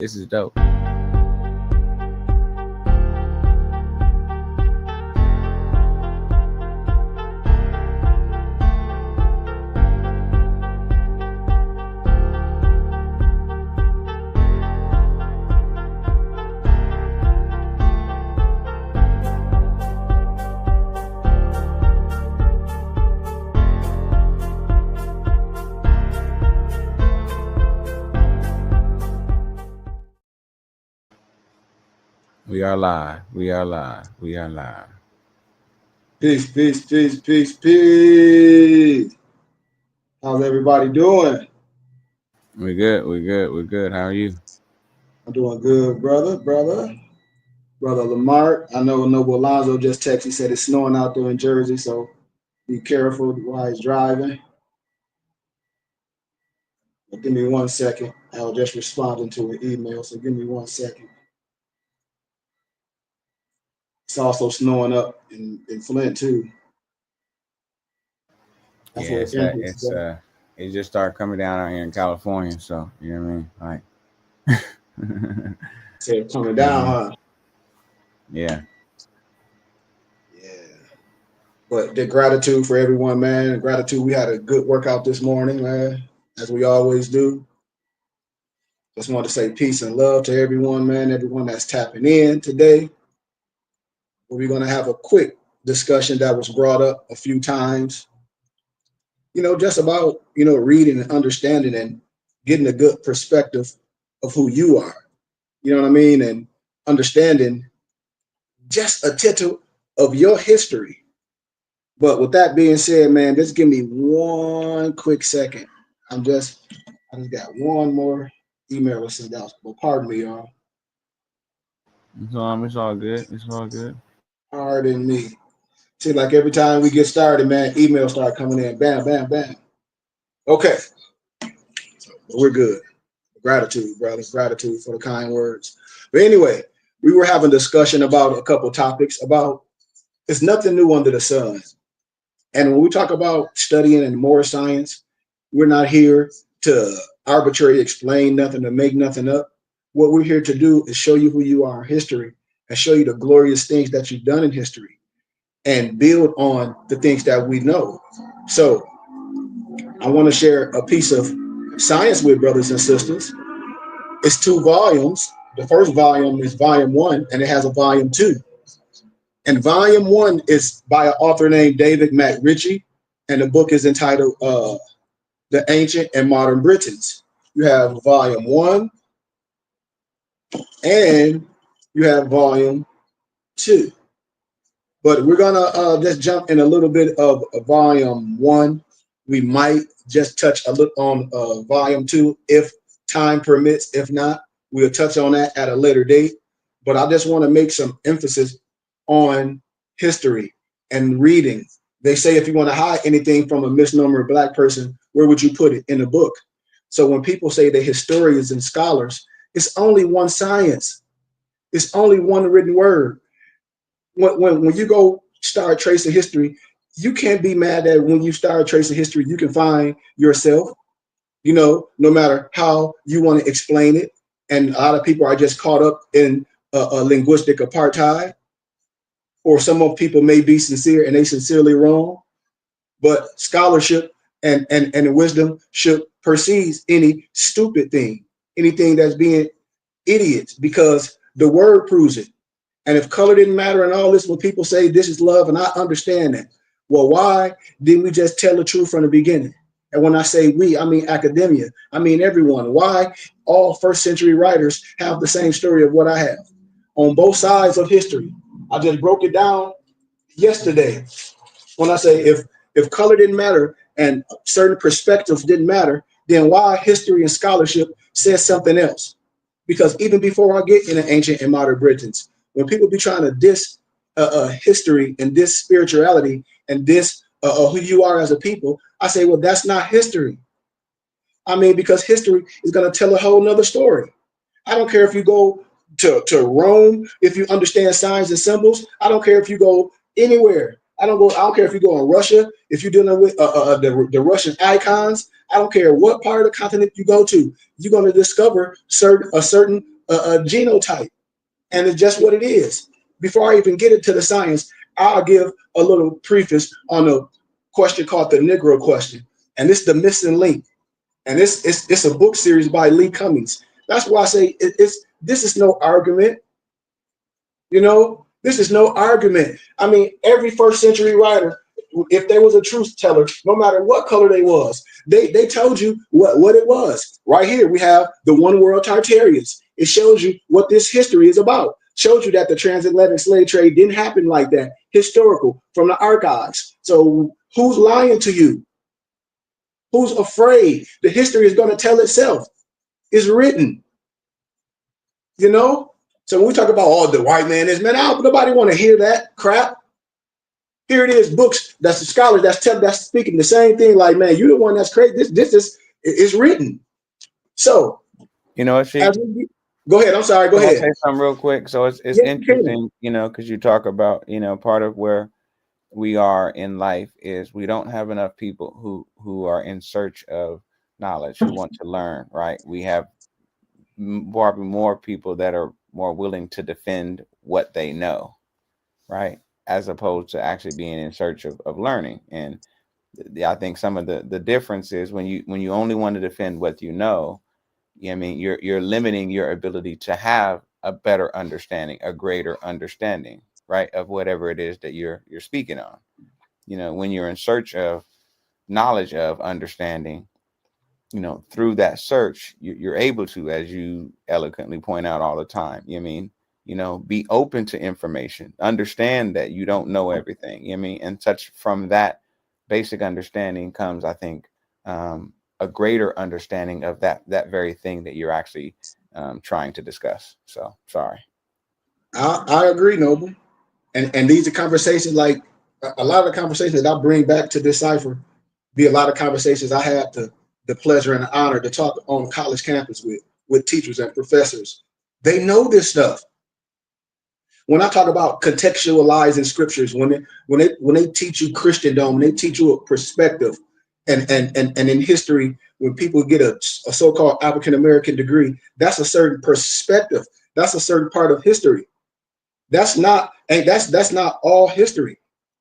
This is dope. We are live. We are live. We are live. Peace, peace, peace, peace, peace. How's everybody doing? We good. We good. We're good. How are you? I'm doing good, brother Lamar. I know Noble Alonzo just texted. He said it's snowing out there in Jersey, so be careful while he's driving. But give me 1 second. I was just responding to an email, so give me 1 second. It's also snowing up in Flint too. That's it just started coming down out here in California, so you know what I mean? Like So it's coming down, huh? Yeah. Yeah. But the gratitude for everyone, man. Gratitude. We had a good workout this morning, man, as we always do. Just want to say peace and love to everyone, man, everyone that's tapping in today. We're going to have a quick discussion that was brought up a few times, just about, reading and understanding and getting a good perspective of who you are, you know what I mean? And understanding just a tittle of your history. But with that being said, man, just give me 1 quick second. I just got one more email to send out. Well, pardon me, y'all. It's all good. It's all good. Pardon me. See, like every time we get started, man, emails start coming in. Bam, bam, bam. Okay. So we're good. Gratitude, brothers. Gratitude for the kind words. But anyway, we were having a discussion about a couple topics about it's nothing new under the sun. And when we talk about studying and more science, we're not here to arbitrarily explain nothing or make nothing up. What we're here to do is show you who you are in history and show you the glorious things that you've done in history and build on the things that we know. So I want to share a piece of science with brothers and sisters. It's 2 volumes. The first volume is volume 1, and it has a volume 2. And volume 1 is by an author named David McRitchie, and the book is entitled The Ancient and Modern Britons. You have volume 1, and you have volume 2. But we're gonna just jump in a little bit of volume 1. We might just touch a little on volume 2 if time permits. If not, we'll touch on that at a later date. But I just want to make some emphasis on history and reading. They say if you want to hide anything from a misnomer Black person, where would you put it? In a book. So when people say they're historians and scholars, it's only one science. It's only one written word. When you go start tracing history, you can't be mad that when you start tracing history, you can find yourself, no matter how you want to explain it. And a lot of people are just caught up in a linguistic apartheid, or some of people may be sincere and they sincerely wrong. But scholarship and wisdom should perceive any stupid thing, anything that's being idiots, because the word proves it. And if color didn't matter and all this, when people say this is love, and I understand that, well, why didn't we just tell the truth from the beginning? And when I say we, I mean academia. I mean everyone. Why all first century writers have the same story of what I have on both sides of history? I just broke it down yesterday. When I say if color didn't matter and certain perspectives didn't matter, then why history and scholarship says something else? Because even before I get into ancient and modern Britons, when people be trying to diss history and diss spirituality and diss who you are as a people, I say, well, that's not history. I mean, because history is going to tell a whole nother story. I don't care if you go to Rome, if you understand signs and symbols. I don't care if you go anywhere. I don't care if you go in Russia, if you're dealing with the Russian icons. I don't care what part of the continent you go to. You're going to discover a certain genotype, and it's just what it is. Before I even get into the science, I'll give a little preface on a question called the Negro question, and this is the missing link. And it's a book series by Lee Cummings. That's why I say this is no argument. You know, this is no argument. I mean, every first century writer, if there was a truth teller, no matter what color they was, they told you what it was. Right here, we have the one world Tartarians. It shows you what this history is about. Shows you that the transatlantic slave trade didn't happen like that. Historical from the archives. So who's lying to you? Who's afraid? The history is going to tell itself. It's written. You know? So when we talk about, oh, the white man is, man, nobody want to hear that crap. Here it is, books, that's the scholars that's speaking the same thing. Like, man, you're the one that's crazy. This is written. So, you know what, Sheikh? Go ahead. I'm sorry. Go ahead. I'll say something real quick. So it's interesting, you know, because you talk about, you know, part of where we are in life is we don't have enough people who are in search of knowledge, who want to learn, right? We have probably more people that are more willing to defend what they know, right? As opposed to actually being in search of learning. And I think some of the difference is when you only want to defend what you know, I mean, you're limiting your ability to have a better understanding, a greater understanding, right, of whatever it is that you're speaking on. You know, when you're in search of knowledge, of understanding, you know, through that search, you're able to, as you eloquently point out all the time, you know what I mean, you know, be open to information, understand that you don't know everything, you know what I mean, and such from that basic understanding comes, I think, a greater understanding of that very thing that you're actually trying to discuss. So sorry. I agree, Noble. And these are conversations, like a lot of the conversations that I bring back to this cipher be a lot of conversations I had the pleasure and the honor to talk on college campus with teachers and professors. They know this stuff. When I talk about contextualizing scriptures, when they teach you Christendom, when they teach you a perspective, and in history, when people get a so-called African American degree, that's a certain perspective. That's a certain part of history. That's not all history.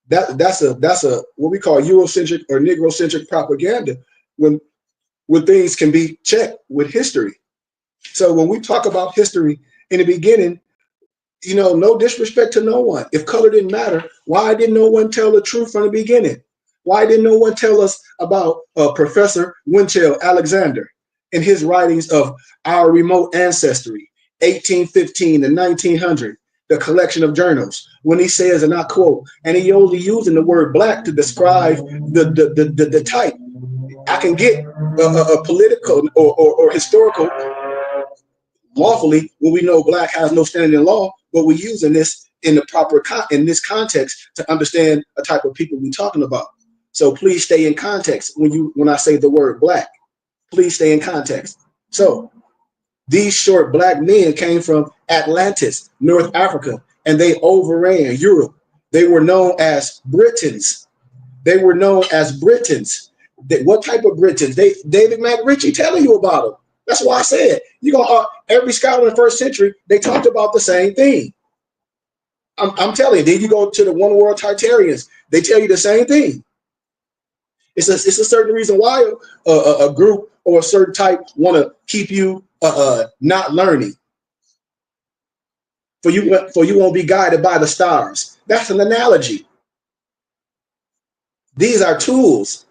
That's a what we call Eurocentric or Negrocentric propaganda when things can be checked with history. So when we talk about history in the beginning, you know, no disrespect to no one. If color didn't matter, why didn't no one tell the truth from the beginning? Why didn't no one tell us about Professor Winchell Alexander in his writings of Our Remote Ancestry, 1815 to 1900, the collection of journals, when he says, and I quote, and he only using the word black to describe the type. I can get a political or historical lawfully when we know black has no standing in law, but we're using this in the proper in this context to understand a type of people we're talking about. So please stay in context when I say the word black. Please stay in context. So these short black men came from Atlantis, North Africa, and they overran Europe. They were known as Britons. What type of Britons? David McRitchie telling you about them. That's why I said every scholar in the first century, they talked about the same thing. I'm telling you. Then you go to the one world Tartarians, they tell you the same thing. It's a certain reason why a group or a certain type want to keep you not learning. For you won't be guided by the stars. That's an analogy. These are tools.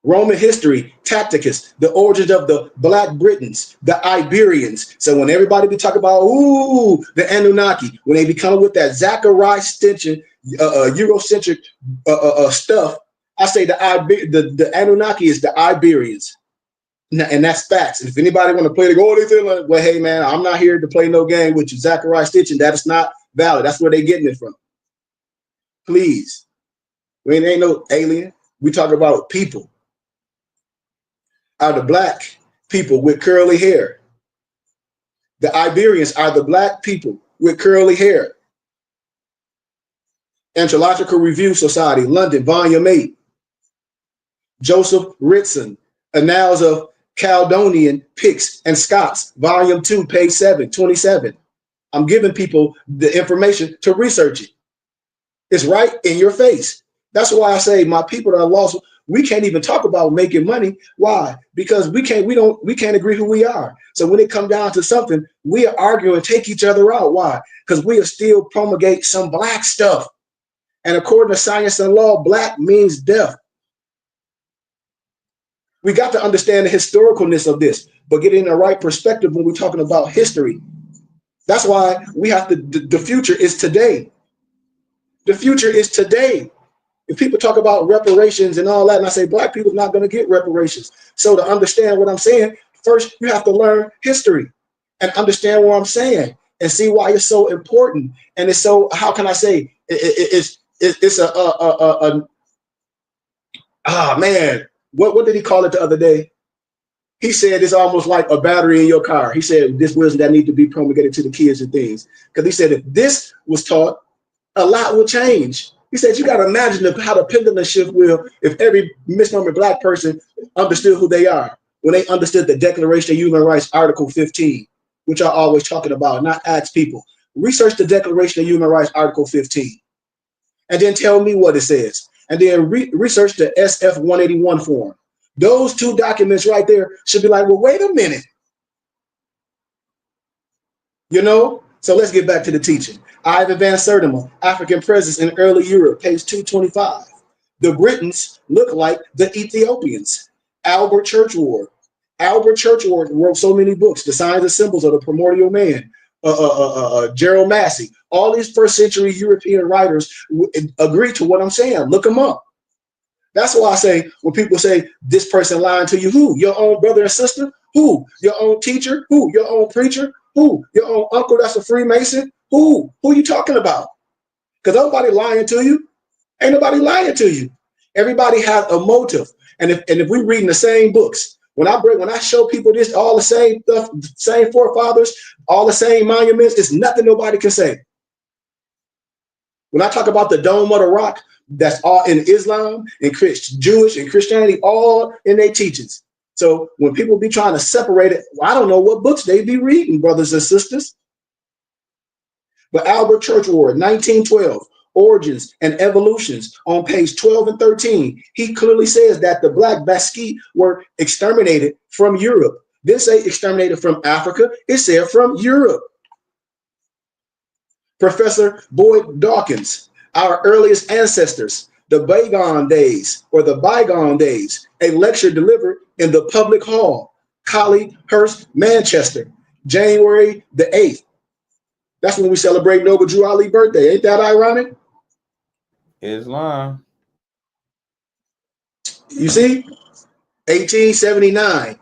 Roman history, Tacticus, the origins of the Black Britons, the Iberians. So when everybody be talking about, the Anunnaki, when they be coming with that Zachariah Stinson, Eurocentric stuff, I say the Anunnaki is the Iberians. And that's facts. If anybody want to play the goal, they feel like, well, hey, man, I'm not here to play no game with you, Zachariah Stinson. That is not valid. That's where they're getting it from. Please. We ain't no alien. We talk about people. Are the black people with curly hair. The Iberians are the black people with curly hair. Anthropological Review Society, London, Volume 8. Joseph Ritson, Annals of Caledonian Picts and Scots, Volume 2, page 27. I'm giving people the information to research it. It's right in your face. That's why I say my people that are lost, we can't even talk about making money. Why? Because we can't agree who we are. So when it comes down to something, we are arguing and take each other out. Why? Because we are still promulgate some black stuff. And according to science and law, black means death. We got to understand the historicalness of this, but get in the right perspective when we're talking about history. That's why we have to, the future is today. The future is today. If people talk about reparations and all that, and I say black people are not going to get reparations. So to understand what I'm saying, first you have to learn history and understand what I'm saying and see why it's so important. And it's so, how can I say, it's man, what did he call it the other day? He said it's almost like a battery in your car. He said this wisdom that needs to be promulgated to the kids and things. Because he said if this was taught, a lot will change. He said you got to imagine how the pendulum shift will if every misnomer black person understood who they are. When they understood the Declaration of Human Rights, Article 15, which I'm always talking about, not ask people. Research the Declaration of Human Rights, Article 15. And then tell me what it says. And then research the SF 181 form. Those two documents right there should be like, well, wait a minute. You know? So let's get back to the teaching. Ivan van Sertima, African Presence in Early Europe, page 225. The Britons look like the Ethiopians. Albert Churchward. Albert Churchward wrote so many books, The Signs and Symbols of the Primordial Man, Gerald Massey. All these first century European writers agree to what I'm saying. Look them up. That's why I say, when people say this person lying to you, who? Your own brother and sister? Who? Your own teacher? Who? Your own preacher? Who? Your own uncle that's a Freemason? Who? Who are you talking about? Because nobody lying to you. Ain't nobody lying to you. Everybody has a motive. And if we reading the same books, when I show people this, all the same stuff, same forefathers, all the same monuments, it's nothing nobody can say. When I talk about the Dome of the Rock, that's all in Islam and Jewish and Christianity, all in their teachings. So when people be trying to separate it, I don't know what books they be reading, brothers and sisters. But Albert Churchward, 1912, Origins and Evolutions, on page 12 and 13, he clearly says that the black Basque were exterminated from Europe. Didn't say exterminated from Africa, it said from Europe. Professor Boyd Dawkins, Our Earliest Ancestors, the Bygone Days, a lecture delivered in the Public Hall, Collyhurst, Manchester, January the 8th. That's when we celebrate Noble Drew Ali's birthday. Ain't that ironic? Islam. You see? 1879.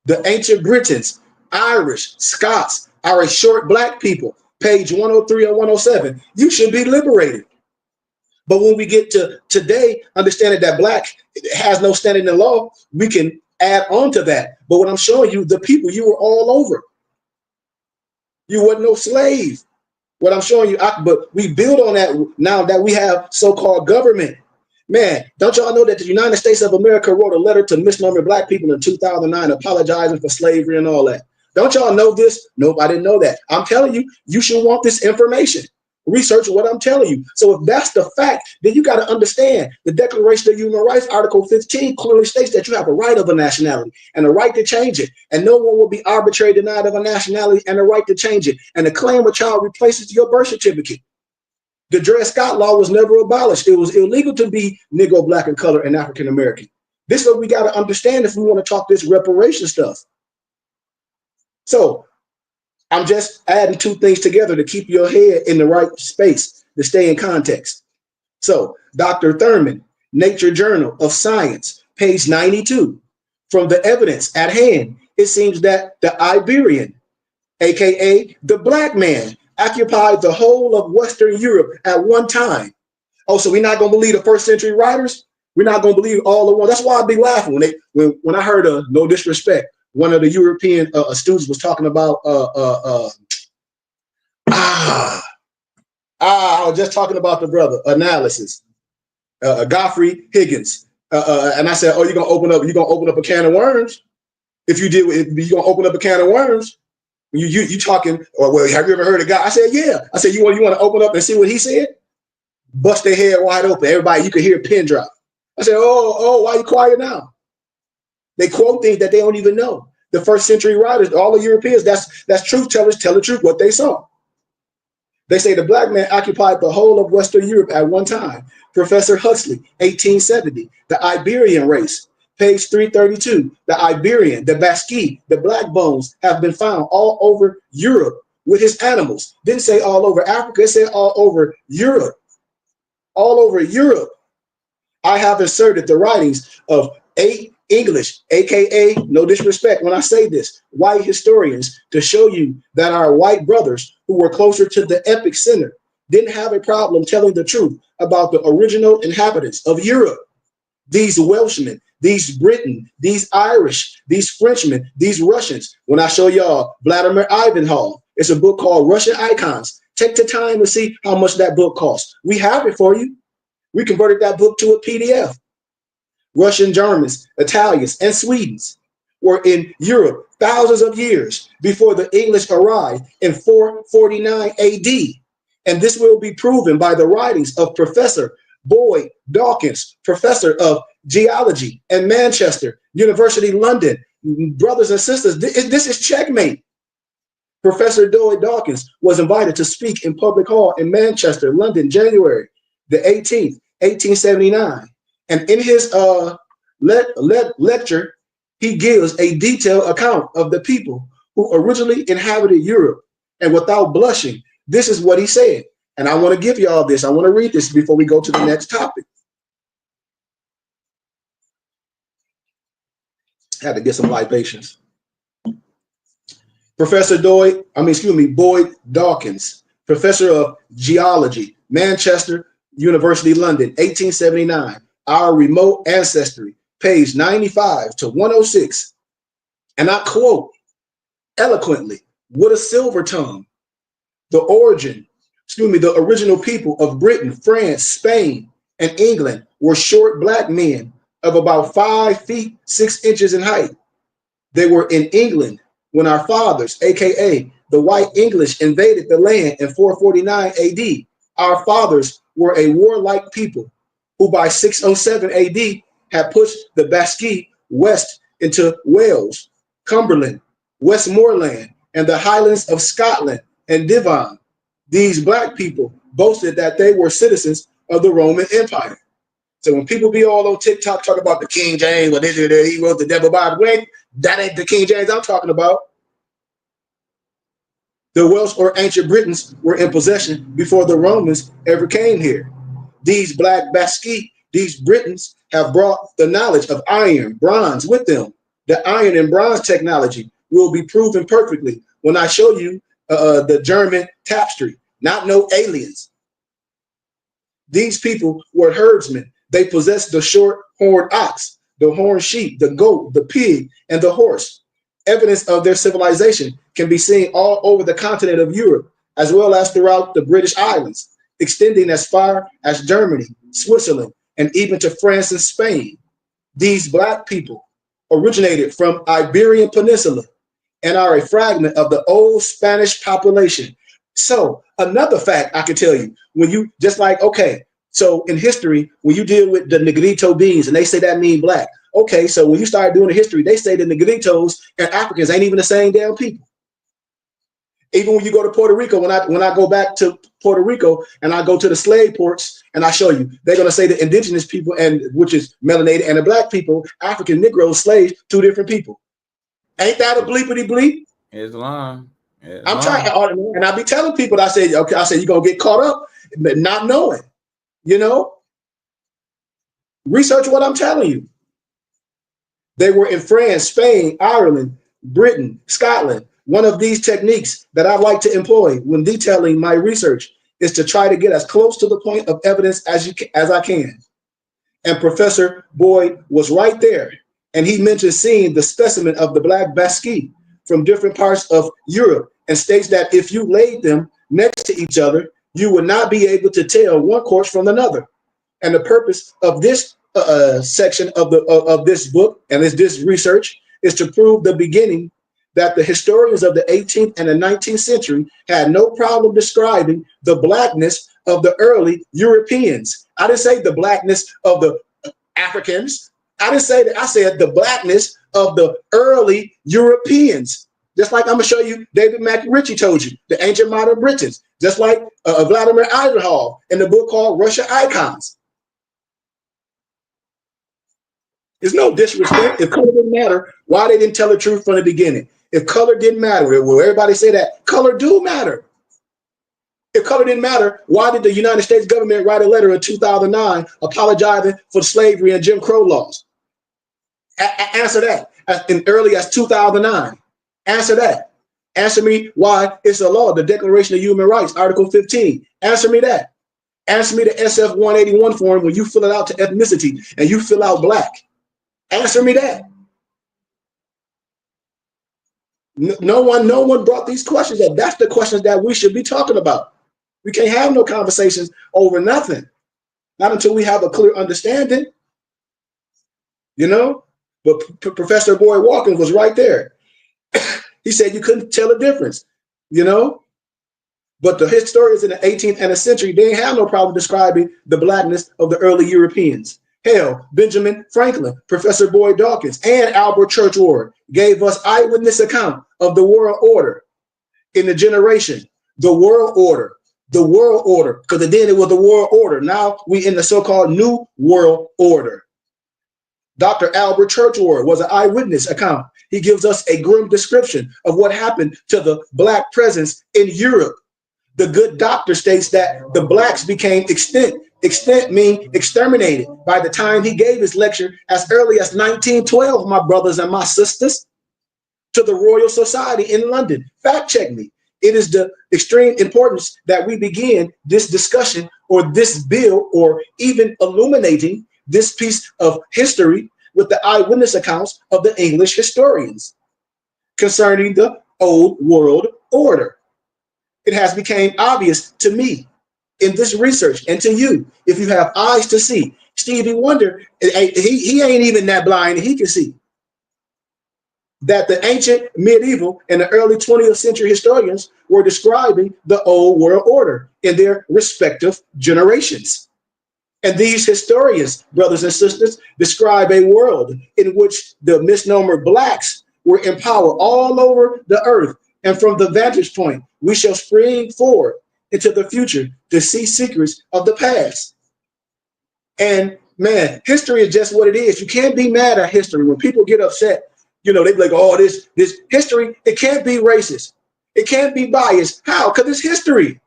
The ancient Britons, Irish, Scots are a short black people. Page 103 and 107. You should be liberated. But when we get to today, understanding that black has no standing in law, we can add on to that. But what I'm showing you, the people, you were all over. You weren't no slave. What I'm showing you, but we build on that now that we have so-called government. Man, don't y'all know that the United States of America wrote a letter to misnomer black people in 2009 apologizing for slavery and all that? Don't y'all know this? Nope, I didn't know that. I'm telling you, you should want this information. Research what I'm telling you. So if that's the fact, then you got to understand the Declaration of Human Rights, Article 15, clearly states that you have a right of a nationality and a right to change it. And no one will be arbitrarily denied of a nationality and a right to change it. And the claim a child replaces your birth certificate. The Dred Scott law was never abolished. It was illegal to be Negro, Black, and color and African American. This is what we got to understand if we want to talk this reparation stuff. So I'm just adding two things together to keep your head in the right space to stay in context. So Dr. Thurman, Nature Journal of Science, page 92. From the evidence at hand, it seems that the Iberian, aka the black man, occupied the whole of Western Europe at one time. Oh, so we're not going to believe the first century writers? We're not going to believe all the ones. That's why I'd be laughing when I heard, no disrespect, one of the European students was talking about, I I was just talking about the brother analysis, Godfrey Higgins, and I said, "Oh, you're gonna open up a can of worms. If you did, you're gonna open up a can of worms. You talking? Or well, have you ever heard a guy?" I said, "Yeah." I said, "You want to open up and see what he said?" Bust their head wide open. Everybody, you could hear a pin drop. I said, "Oh, why you quiet now?" They quote things that they don't even know. The first century writers, all the Europeans, that's truth tellers, tell the truth what they saw. They say the black man occupied the whole of Western Europe at one time. Professor Huxley, 1870. The Iberian race, page 332. The Iberian, the Basque, the black bones have been found all over Europe with his animals. Didn't say all over Africa, it said all over Europe. All over Europe. I have inserted the writings of 8 English, aka, no disrespect when I say this, white historians, to show you that our white brothers who were closer to the epic center didn't have a problem telling the truth about the original inhabitants of Europe. These Welshmen, these Britain, these Irish, these Frenchmen, these Russians. When I show y'all Vladimir Ivanov, it's a book called Russian Icons. Take the time to see how much that book costs. We have it for you. We converted that book to a PDF. Russian, Germans, Italians, and Swedes were in Europe thousands of years before the English arrived in 449 AD. And this will be proven by the writings of Professor Boyd Dawkins, professor of geology in Manchester, University, London. Brothers and sisters, this is checkmate. Professor Boyd Dawkins was invited to speak in public hall in Manchester, London, January the 18th, 1879. And in his lecture, he gives a detailed account of the people who originally inhabited Europe. And without blushing, this is what he said. And I want to give you all this. I want to read this before we go to the next topic. Had to get some libations. Professor Boyd Dawkins, professor of geology, Manchester University, London, 1879. Our remote ancestry, page 95 to 106. And I quote eloquently, with a silver tongue, the original people of Britain, France, Spain, and England were short black men of about 5 feet 6 inches in height. They were in England when our fathers, aka the white English, invaded the land in 449 AD. Our fathers were a warlike people who by 607 AD had pushed the Basque west into Wales, Cumberland, Westmoreland, and the Highlands of Scotland and Devon. These black people boasted that they were citizens of the Roman Empire. So when people be all on TikTok talking about the King James, what he wrote the Devil Bible, wait, that ain't the King James I'm talking about. The Welsh or ancient Britons were in possession before the Romans ever came here. These black Basque, these Britons have brought the knowledge of iron, bronze with them. The iron and bronze technology will be proven perfectly when I show you the German tapestry, not no aliens. These people were herdsmen. They possessed the short-horned ox, the horned sheep, the goat, the pig, and the horse. Evidence of their civilization can be seen all over the continent of Europe, as well as throughout the British Islands, extending as far as Germany, Switzerland, and even to France and Spain. These black people originated from Iberian Peninsula and are a fragment of the old Spanish population. So another fact I can tell you, when you just like, okay, so in history, when you deal with the Negrito beings and they say that mean black, okay, so when you start doing the history, they say the Negritos and Africans ain't even the same damn people. Even when you go to Puerto Rico, when I go back to Puerto Rico and I go to the slave ports and I show you, they're gonna say the indigenous people, and which is melanated, and the black people, African Negroes, slaves, two different people. Ain't that a bleepity bleep? Islam. I'm trying, and I be telling people that I say, okay, I say you're gonna get caught up, but not knowing, you know. Research what I'm telling you. They were in France, Spain, Ireland, Britain, Scotland. One of these techniques that I like to employ when detailing my research is to try to get as close to the point of evidence as I can. And Professor Boyd was right there, and he mentioned seeing the specimen of the black Basque from different parts of Europe, and states that if you laid them next to each other, you would not be able to tell one course from another. And the purpose of this section of this book and this research is to prove the beginning that the historians of the 18th and the 19th century had no problem describing the blackness of the early Europeans. I didn't say the blackness of the Africans. I didn't say that. I said the blackness of the early Europeans. Just like I'm going to show you, David McRitchie told you, the ancient modern Britons. Just like Vladimir Eisenhower in the book called Russia Icons. There's no disrespect. If color didn't matter, why they didn't tell the truth from the beginning? If color didn't matter, will everybody say that? Color do matter. If color didn't matter, why did the United States government write a letter in 2009 apologizing for slavery and Jim Crow laws? Answer that. As early as 2009. Answer that. Answer me why it's a law, the Declaration of Human Rights, Article 15. Answer me that. Answer me the SF 181 form when you fill it out to ethnicity and you fill out black. Answer me that. No one brought these questions up. That's the questions that we should be talking about. We can't have no conversations over nothing. Not until we have a clear understanding. You know? But Professor Boyd Watkins was right there. He said you couldn't tell the difference. You know? But the historians in the 18th and the century, they didn't have no problem describing the blackness of the early Europeans. Hell, Benjamin Franklin, Professor Boyd Dawkins, and Albert Churchward gave us eyewitness account of the world order in the generation, the world order, because then it was the world order. Now we in the so-called new world order. Dr. Albert Churchward was an eyewitness account. He gives us a grim description of what happened to the black presence in Europe. The good doctor states that the blacks became extinct. Extinct mean exterminated by the time he gave his lecture as early as 1912, my brothers and my sisters, to the Royal Society in London. Fact check me. It is the extreme importance that we begin this discussion or this bill or even illuminating this piece of history with the eyewitness accounts of the English historians concerning the old world order. It has become obvious to me in this research and to you, if you have eyes to see. Stevie Wonder, he ain't even that blind, he can see that the ancient, medieval, and the early 20th century historians were describing the old world order in their respective generations. And these historians, brothers and sisters, describe a world in which the misnomer blacks were in power all over the earth. And from the vantage point, we shall spring forward into the future to see secrets of the past. And man, history is just what it is. You can't be mad at history. When people get upset, you know, they be like, oh, this history, it can't be racist. It can't be biased. How? Because it's history.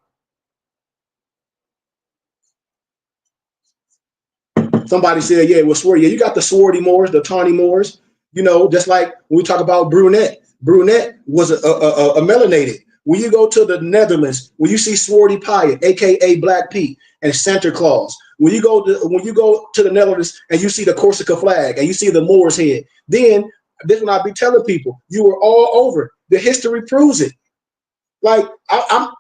Somebody said, yeah, well, swear, yeah, you got the swarty Moors, the tawny Moors, you know, just like when we talk about brunette. Brunette was a melanated. When you go to the Netherlands, when you see Swarty Piet, aka Black Pete, and Santa Claus, when you go to the Netherlands and you see the Corsica flag and you see the Moor's head, then this will I be telling people, you were all over. The history proves it. Like I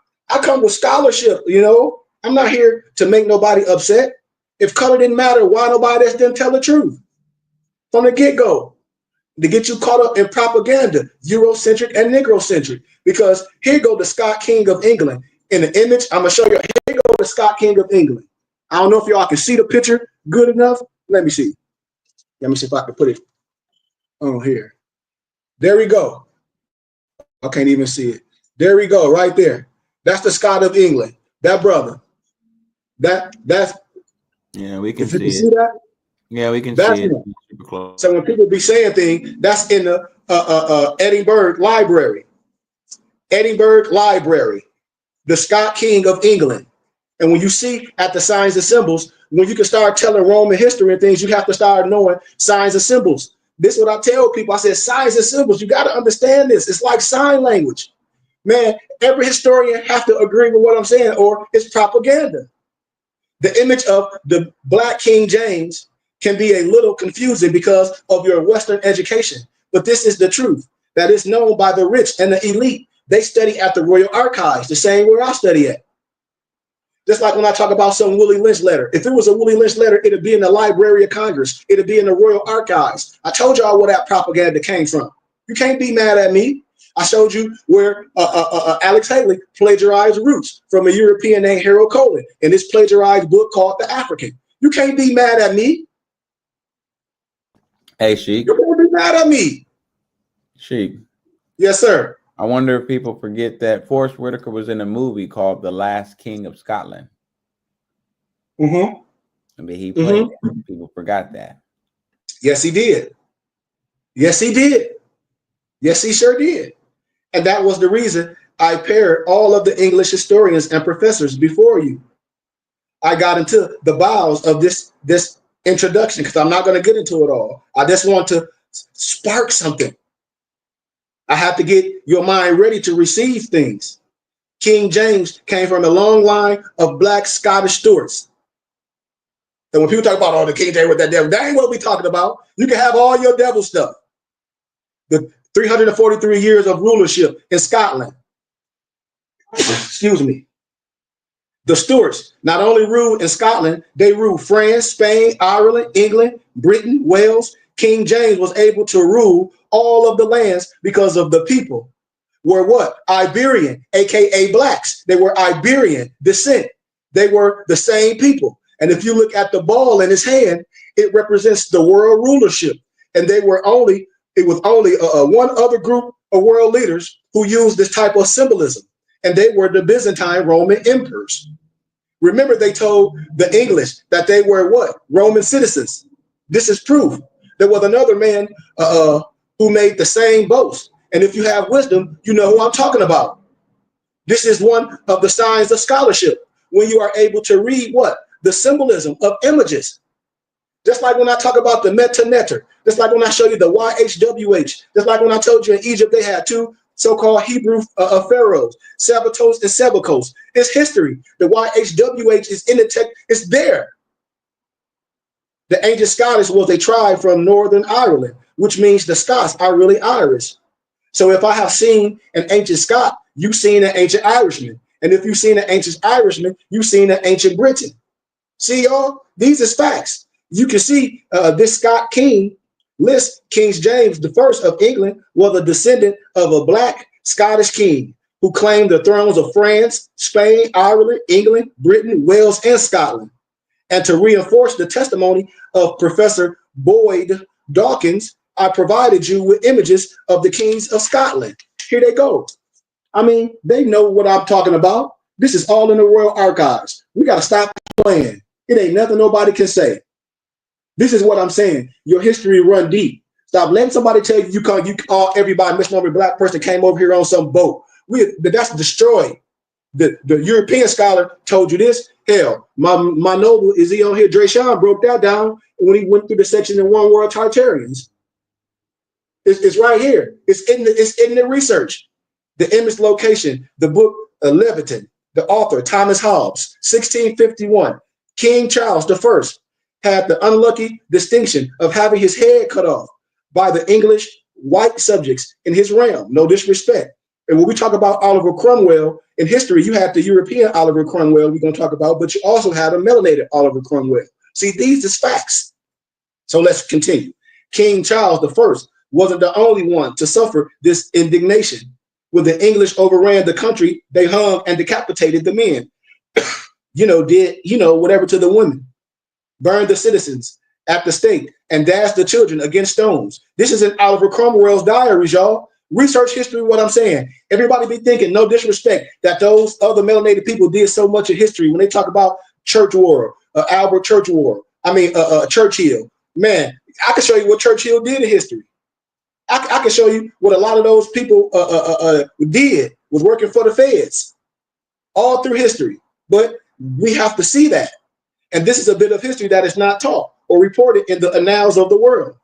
come with scholarship, you know. I'm not here to make nobody upset. If color didn't matter, why nobody else didn't tell the truth from the get-go? To get you caught up in propaganda, Eurocentric and Negrocentric. Because here go the Scott King of England. In the image, I'm going to show you. Here go the Scott King of England. I don't know if y'all can see the picture good enough. Let me see. Let me see if I can put it on here. There we go. I can't even see it. There we go, right there. That's the Scott of England. That brother. That's. Yeah, we can if you see can it. See that? Yeah, we can That's see it. Super close. So when people be saying things, that's in the Edinburgh Library. Edinburgh Library, the Scott King of England. And when you see at the signs and symbols, when you can start telling Roman history and things, you have to start knowing signs and symbols. This is what I tell people. I said, signs and symbols, you got to understand this. It's like sign language. Man, every historian have to agree with what I'm saying or it's propaganda. The image of the Black King James can be a little confusing because of your Western education. But this is the truth that is known by the rich and the elite. They study at the Royal Archives, the same where I study at. Just like when I talk about some Willie Lynch letter. If it was a Willie Lynch letter, it'd be in the Library of Congress. It'd be in the Royal Archives. I told y'all where that propaganda came from. You can't be mad at me. I showed you where Alex Haley plagiarized roots from a European named Harold Colin in this plagiarized book called The African. You can't be mad at me. Hey, Sheikh. You can't be mad at me. Sheikh. Yes, sir. I wonder if people forget that Forrest Whitaker was in a movie called The Last King of Scotland. Mm-hmm. I mean, he played it. People forgot that. Yes, he did. Yes, he did. Yes, he sure did. And that was the reason I paired all of the English historians and professors before you. I got into the bowels of this introduction because I'm not going to get into it all. I just want to spark something. I have to get your mind ready to receive things. King James came from a long line of Black Scottish Stuarts. And when people talk about, oh, the King James with that devil, that ain't what we're talking about. You can have all your devil stuff. The 343 years of rulership in Scotland. Excuse me. The Stuarts not only ruled in Scotland, they ruled France, Spain, Ireland, England, Britain, Wales. King James was able to rule all of the lands because of the people were what? Iberian, aka blacks. They were Iberian descent. They were the same people. And if you look at the ball in his hand, it represents the world rulership. And it was only one other group of world leaders who used this type of symbolism. And they were the Byzantine Roman emperors. Remember, they told the English that they were what? Roman citizens. This is proof. There was another man who made the same boast. And if you have wisdom, you know who I'm talking about. This is one of the signs of scholarship. When you are able to read what? The symbolism of images. Just like when I talk about the meta-netter. Just like when I show you the YHWH. Just like when I told you in Egypt they had two so-called Hebrew pharaohs, Sabatos and Sebekos. It's history. The YHWH is in the text. It's there. The ancient Scottish was a tribe from Northern Ireland, which means the Scots are really Irish. So if I have seen an ancient Scot, you've seen an ancient Irishman. And if you've seen an ancient Irishman, you've seen an ancient Briton. See, y'all, these is facts. You can see this Scott King list, King James I of England was a descendant of a Black Scottish king who claimed the thrones of France, Spain, Ireland, England, Britain, Wales, and Scotland. And to reinforce the testimony of Professor Boyd Dawkins, I provided you with images of the kings of Scotland. Here they go. I mean, they know what I'm talking about. This is all in the Royal Archives. We got to stop playing. It ain't nothing nobody can say. This is what I'm saying. Your history run deep. Stop letting somebody tell you you call everybody misnomer black person came over here on some boat. That's destroyed. The European scholar told you this. Hell, my noble, is he on here? Drayshawn broke that down when he went through the section in One World Tartarians. It's right here. It's in the research. The image location, the book Leviton, the author Thomas Hobbes, 1651. King Charles I had the unlucky distinction of having his head cut off by the English white subjects in his realm. No disrespect. And when we talk about Oliver Cromwell in history, you had the European Oliver Cromwell we're going to talk about, but you also had a melanated Oliver Cromwell. See, these is facts. So let's continue. King Charles I wasn't the only one to suffer this indignation. When the English overran the country, they hung and decapitated the men. Whatever to the women. Burned the citizens at the stake and dashed the children against stones. This is in Oliver Cromwell's diaries, y'all. Research history, what I'm saying. Everybody be thinking, no disrespect, that those other melanated people did so much in history when they talk about Church War, Albert Church War. Churchill. Man, I can show you what Churchill did in history. I can show you what a lot of those people did, was working for the feds all through history. But we have to see that. And this is a bit of history that is not taught or reported in the annals of the world.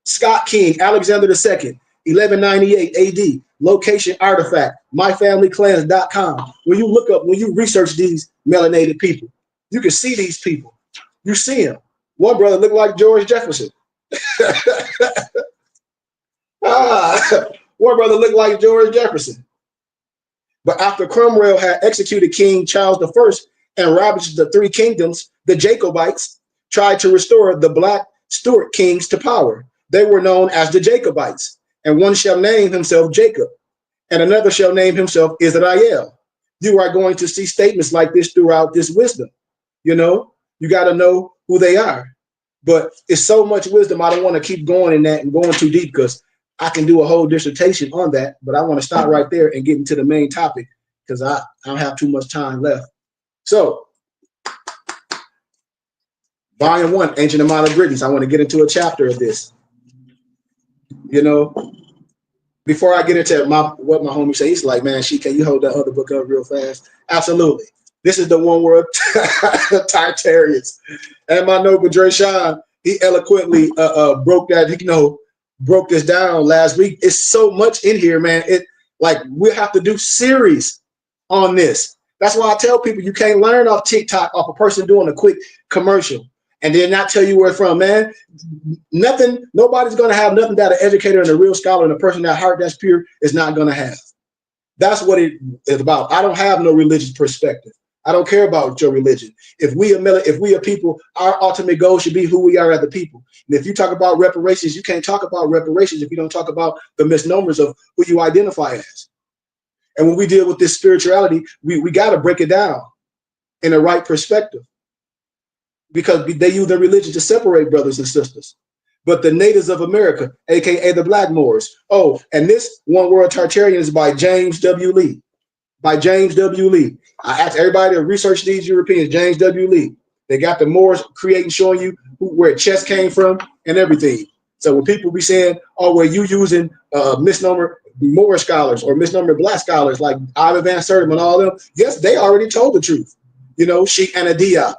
Scott King, Alexander II, 1198 AD, location artifact, myfamilyclans.com. When you research these melanated people, you can see these people. You see them. One brother looked like George Jefferson. One brother looked like George Jefferson. But after Cromwell had executed King Charles I, and ravaged the three kingdoms, the Jacobites tried to restore the black Stuart kings to power. They were known as the Jacobites, and one shall name himself Jacob, and another shall name himself Israel. You are going to see statements like this throughout this wisdom. You know, you got to know who they are. But it's so much wisdom. I don't want to keep going in that and going too deep because I can do a whole dissertation on that. But I want to stop right there and get into the main topic because I don't have too much time left. So, Volume 1, Ancient and Modern Britons. I want to get into a chapter of this. You know, before I get into what my homie said, he's like, man, Sheikh, can you hold that other book up real fast? Absolutely. This is the one word Tartarians. And my noble Dre Sean, he eloquently broke this down last week. It's so much in here, man. It like we'll have to do series on this. That's why I tell people you can't learn off TikTok off a person doing a quick commercial and then not tell you where it's from, man. Nobody's gonna have nothing that an educator and a real scholar and a person that heart that's pure is not gonna have. That's what it is about. I don't have no religious perspective. I don't care about your religion. If we are people, our ultimate goal should be who we are as a people. And if you talk about reparations, you can't talk about reparations if you don't talk about the misnomers of who you identify as. And when we deal with this spirituality, we got to break it down in the right perspective because they use their religion to separate brothers and sisters. But the natives of America, aka the Black Moors. Oh, and this One World Tartarian is by James W. Lee. By James W. Lee. I asked everybody to research these Europeans, James W. Lee. They got the Moors creating, showing you where chess came from and everything. So when people be saying, oh, well, you using misnomer Moor scholars or misnomer Black scholars like Ivan Van Sertima and all them, yes, they already told the truth. You know, Sheikh Anna Diop,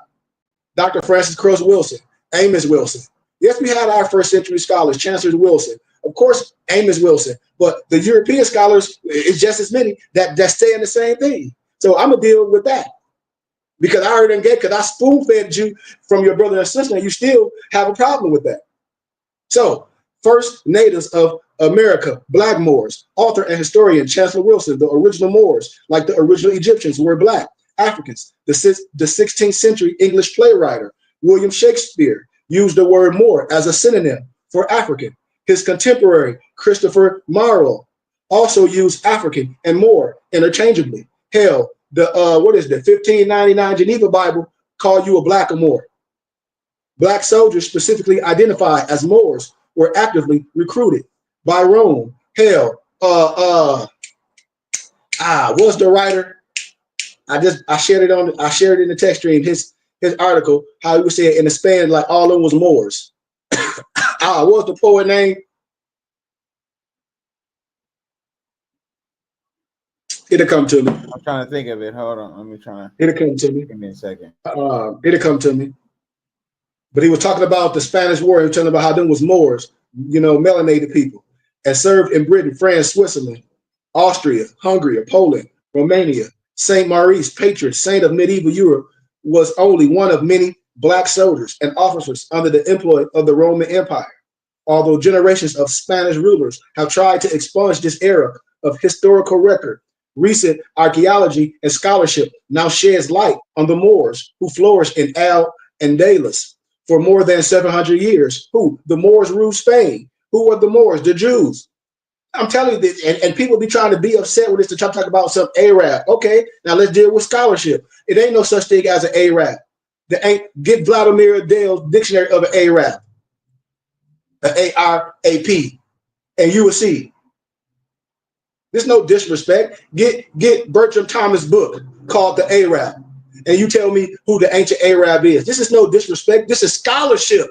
Dr. Francis Cross Wilson, Amos Wilson. Yes, we had our first century scholars, Chancellor Wilson. Of course, Amos Wilson. But the European scholars, it's just as many that saying the same thing. So I'm going to deal with that. Because I already get, because I spoon-fed you from your brother and sister, and you still have a problem with that. So, first natives of America, Black Moors, author and historian Chancellor Wilson, the original Moors, like the original Egyptians, were Black Africans. The 16th century English playwright William Shakespeare used the word Moor as a synonym for African. His contemporary, Christopher Marlowe, also used African and Moor interchangeably. Hell, the 1599 Geneva Bible called you a Black or Moor. Black soldiers specifically identified as Moors were actively recruited by Rome. Hell, what's the writer? I shared it in the text stream, his article, how he was saying in the span, like all of them was Moors. What's the poet name? It'll come to me. I'm trying to think of it. Hold on. Let me try to. It'll come to me. Give me a second. It'll come to me. But he was talking about the Spanish War. He was talking about how them was Moors, you know, melanated people, and served in Britain, France, Switzerland, Austria, Hungary, Poland, Romania. Saint Maurice, patron saint of medieval Europe, was only one of many Black soldiers and officers under the employ of the Roman Empire. Although generations of Spanish rulers have tried to expunge this era of historical record, recent archaeology and scholarship now sheds light on the Moors who flourished in Al-Andalus for more than 700 years. Who? The Moors ruled Spain. Who were the Moors? The Jews. I'm telling you this, and people be trying to be upset with this to try to talk about some Arab. Okay, now let's deal with scholarship. It ain't no such thing as an Arab. Get Vladimir Dale's dictionary of an Arab, an A-R-A-P, and you will see. There's no disrespect. Get Bertram Thomas' book called The Arab, and you tell me who the ancient Arab is. This is no disrespect. This is scholarship.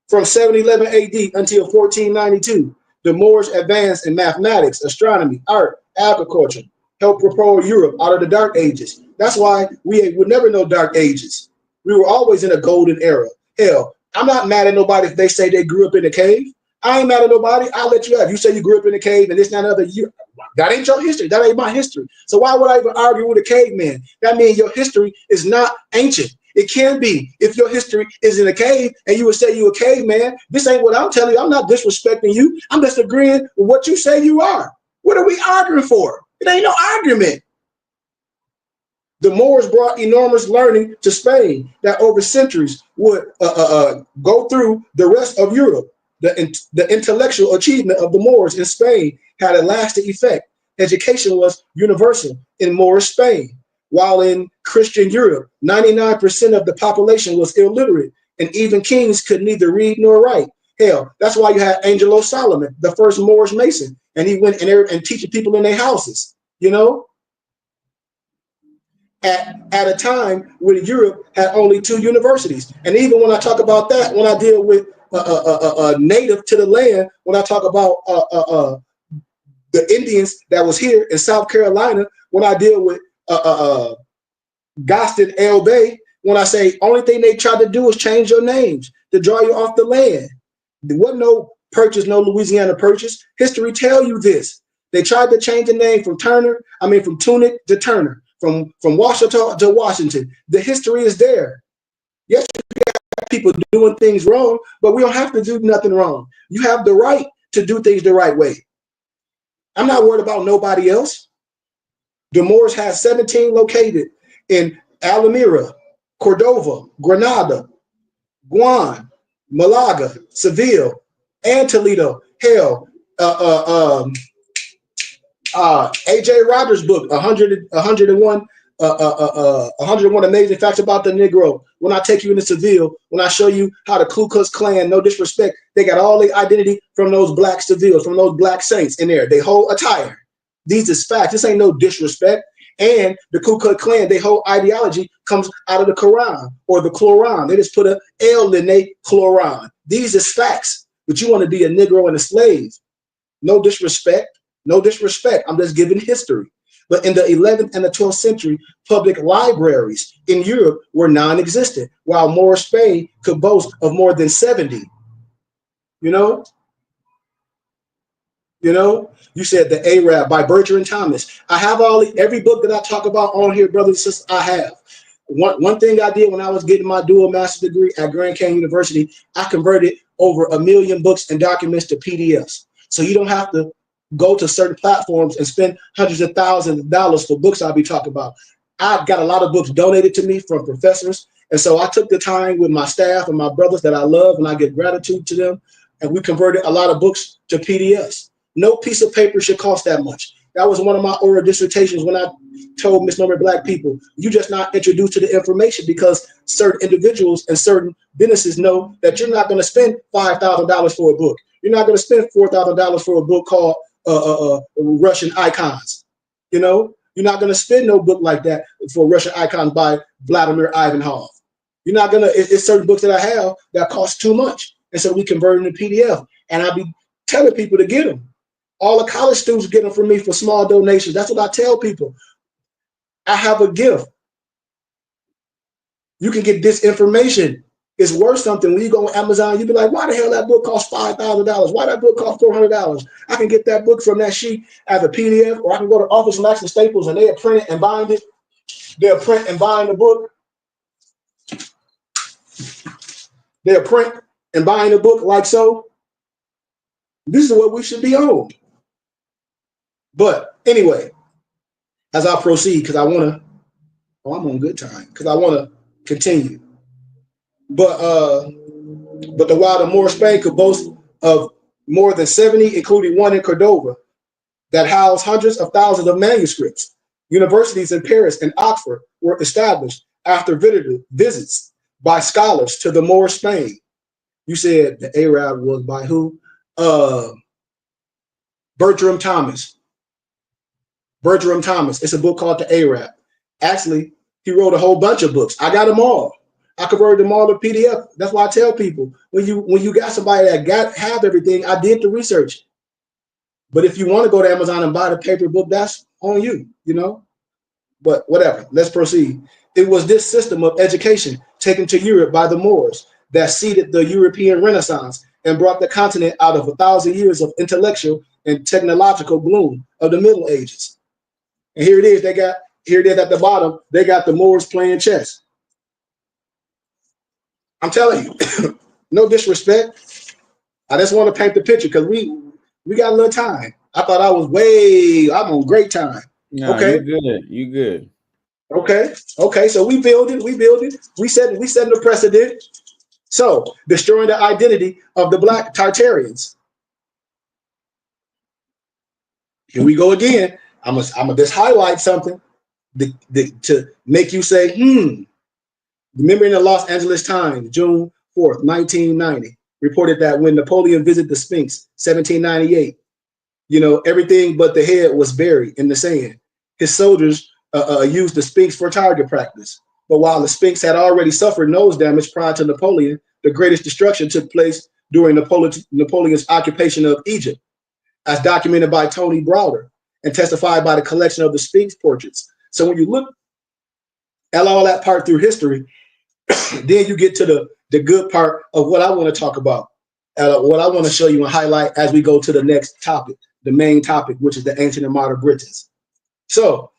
From 711 AD until 1492, the Moors advanced in mathematics, astronomy, art, agriculture, helped propel Europe out of the Dark Ages. That's why we would never know Dark Ages. We were always in a golden era. Hell, I'm not mad at nobody if they say they grew up in a cave. I ain't mad at nobody. I'll let you have. You say you grew up in a cave and this, not another. That ain't your history. That ain't my history. So why would I even argue with a caveman? That means your history is not ancient. It can be if your history is in a cave and you would say you a caveman. This ain't what I'm telling you. I'm not disrespecting you. I'm just agreeing with what you say you are. What are we arguing for? It ain't no argument. The Moors brought enormous learning to Spain that over centuries would go through the rest of Europe. The intellectual achievement of the Moors in Spain had a lasting effect. Education was universal in Moorish Spain, while in Christian Europe, 99% of the population was illiterate, and even kings could neither read nor write. Hell, that's why you had Angelo Solomon, the first Moorish Mason, and he went in there and teaching people in their houses, you know? At a time when Europe had only 2 universities. And even when I talk about that, when I deal with native to the land, when I talk about the Indians that was here in South Carolina, when I deal with Gaston L. Bay, when I say only thing they tried to do is change your names to draw you off the land. There wasn't no purchase, no Louisiana purchase. History tell you this. They tried to change the name from Tunick to Turner, from Washington to Washington. The history is there. Yes, you have people doing things wrong, but we don't have to do nothing wrong. You have the right to do things the right way. I'm not worried about nobody else. The Moors has 17 located in Altamira, Cordova, Granada, Guam, Malaga, Seville, and Toledo. Hell, A.J. Rogers' book, 101 amazing facts about the Negro. When I take you into Seville, when I show you how the Ku Klux Klan, no disrespect, they got all the identity from those black Sevilles, from those black saints in there. They whole attire. These is facts. This ain't no disrespect. And the Ku Klux Klan, their whole ideology comes out of the Quran or the Quran. They just put a L in their Quran. These is facts. But you want to be a Negro and a slave. No disrespect. No disrespect. I'm just giving history. But in the 11th and the 12th century, public libraries in Europe were non-existent, while Moorish Spain could boast of more than 70. You know? You said The Arab by Bertrand Thomas. I have every book that I talk about on here, brothers and sisters, I have. One thing I did when I was getting my dual master's degree at Grand Canyon University, I converted over 1 million books and documents to PDFs. So you don't have to go to certain platforms and spend hundreds of thousands of dollars for books I'll be talking about. I got a lot of books donated to me from professors. And so I took the time with my staff and my brothers that I love, and I give gratitude to them. And we converted a lot of books to PDFs. No piece of paper should cost that much. That was one of my oral dissertations when I told misnomer black people, you just not introduced to the information because certain individuals and certain businesses know that you're not going to spend $5,000 for a book. You're not going to spend $4,000 for a book called Russian Icons. You're not going to spend no book like that for Russian Icons by Vladimir Ivanov. You're not going to, it's certain books that I have that cost too much. And so we convert them to PDF. And I'll be telling people to get them. All the college students get them from me for small donations. That's what I tell people. I have a gift. You can get this information. It's worth something. When you go on Amazon, you be like, why the hell that book costs $5,000? Why that book cost $400? I can get that book from that sheet as a PDF, or I can go to Office Max and Staples and they'll print it and bind it. They'll print and bind the book. They'll print and bind the book like so. This is what we should be on. But anyway, as I proceed, because I want to, I'm on good time, because I want to continue. But while the Moorish Spain could boast of more than 70, including one in Cordova, that housed hundreds of thousands of manuscripts. Universities in Paris and Oxford were established after visits by scholars to the Moorish Spain. You said the Arab was by who? Bertrand Thomas. Bertrand Thomas. It's a book called The Arab. Actually, he wrote a whole bunch of books. I got them all. I converted them all to PDF. That's why I tell people, when you got somebody that have everything, I did the research. But if you want to go to Amazon and buy the paper book, that's on you, But whatever, let's proceed. It was this system of education taken to Europe by the Moors that seeded the European Renaissance and brought the continent out of 1,000 years of intellectual and technological gloom of the Middle Ages. And here it is. Here it is at the bottom. They got the Moors playing chess. I'm telling you, no disrespect. I just want to paint the picture because we got a little time. I thought I'm on great time. No, okay. You good. Okay. Okay. So we build it. We build it. We set the precedent. So destroying the identity of the Black Tartarians. Here we go again. I'm gonna just highlight something to make you say, Remember in the Los Angeles Times, June 4th, 1990, reported that when Napoleon visited the Sphinx, 1798, everything but the head was buried in the sand. His soldiers used the Sphinx for target practice. But while the Sphinx had already suffered nose damage prior to Napoleon, the greatest destruction took place during Napoleon's occupation of Egypt, as documented by Tony Browder and testified by the collection of the Sphinx portraits. So when you look at all that part through history, then you get to the good part of what I want to talk about, what I want to show you and highlight as we go to the next topic, the main topic, which is the ancient and modern Britons. So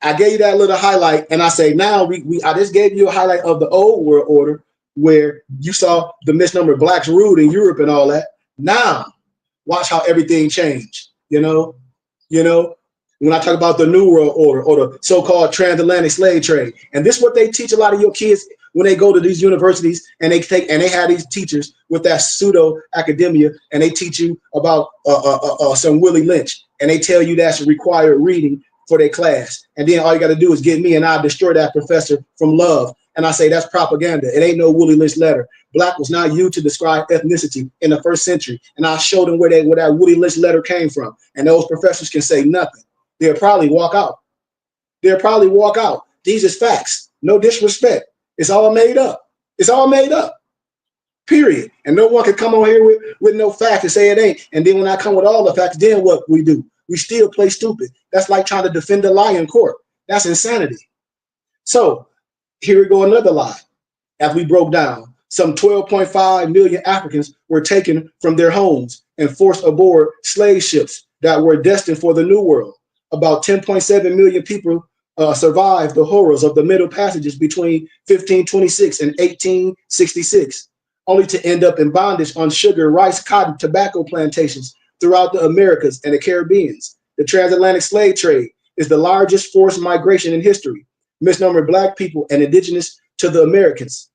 I gave you that little highlight, and I say now I just gave you a highlight of the old world order where you saw the misnumbered blacks ruled in Europe and all that. Now watch how everything changed. When I talk about the New World Order or the so-called transatlantic slave trade, and this is what they teach a lot of your kids when they go to these universities, and they have these teachers with that pseudo academia, and they teach you about some Willie Lynch, and they tell you that's required reading for their class, and then all you got to do is get me, and I'll destroy that professor from love. And I say that's propaganda. It ain't no Willie Lynch letter. Black was not used to describe ethnicity in the first century, and I showed them where that Willie Lynch letter came from, and those professors can say nothing. They'll probably walk out. These is facts. No disrespect. It's all made up. It's all made up. Period. And no one can come on here with no facts and say it ain't. And then when I come with all the facts, then what we do? We still play stupid. That's like trying to defend a lie in court. That's insanity. So here we go, another lie. As we broke down, some 12.5 million Africans were taken from their homes and forced aboard slave ships that were destined for the New World. About 10.7 million people survived the horrors of the Middle Passages between 1526 and 1866, only to end up in bondage on sugar, rice, cotton, tobacco plantations throughout the Americas and the Caribbean. The transatlantic slave trade is the largest forced migration in history, misnumbered Black people and indigenous to the Americans.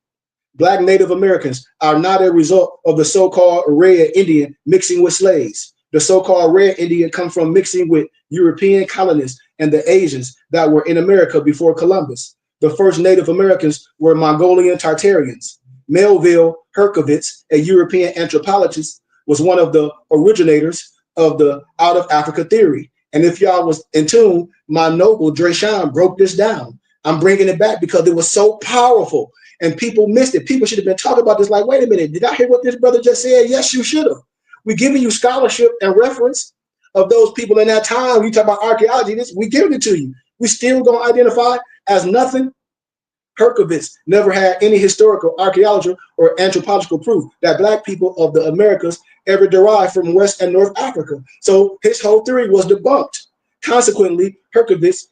Black Native Americans are not a result of the so-called Red Indian mixing with slaves. The so-called Red Indian come from mixing with European colonists and the Asians that were in America before Columbus. The first Native Americans were Mongolian Tartarians. Melville Herkovitz, a European anthropologist, was one of the originators of the out of Africa theory. And if y'all was in tune, my noble Dreshan broke this down. I'm bringing it back because it was so powerful and people missed it. People should have been talking about this like, wait a minute, did I hear what this brother just said? Yes, you should have. We're giving you scholarship and reference of those people in that time. You talk about archaeology, we giving it to you. We still gonna identify as nothing. Herkovitz never had any historical, archaeological, or anthropological proof that Black people of the Americas ever derived from West and North Africa. So his whole theory was debunked. Consequently, Herkovitz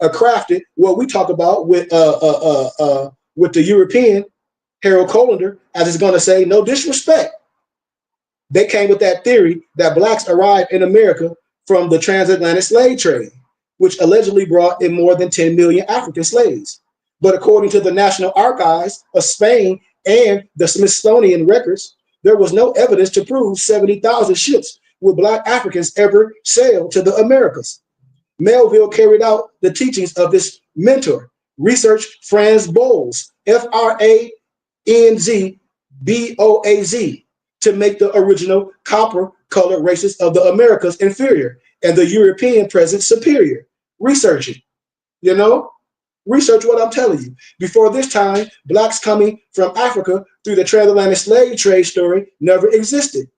crafted what we talk about with the European Harold Colander, as it's going to say, no disrespect. They came with that theory that Blacks arrived in America from the transatlantic slave trade, which allegedly brought in more than 10 million African slaves. But according to the National Archives of Spain and the Smithsonian records, there was no evidence to prove 70,000 ships with Black Africans ever sailed to the Americas. Melville carried out the teachings of his mentor, research Franz Boas, Franzboaz, to make the original copper-colored races of the Americas inferior and the European presence superior. Research it, Research what I'm telling you. Before this time, Blacks coming from Africa through the transatlantic slave trade story never existed.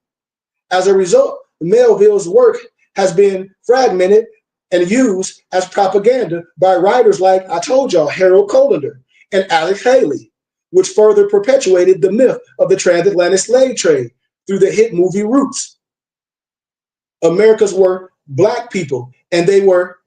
As a result, Melville's work has been fragmented and used as propaganda by writers like, I told y'all, Harold Colander and Alex Haley, which further perpetuated the myth of the transatlantic slave trade through the hit movie Roots. Americans were Black people, and they were,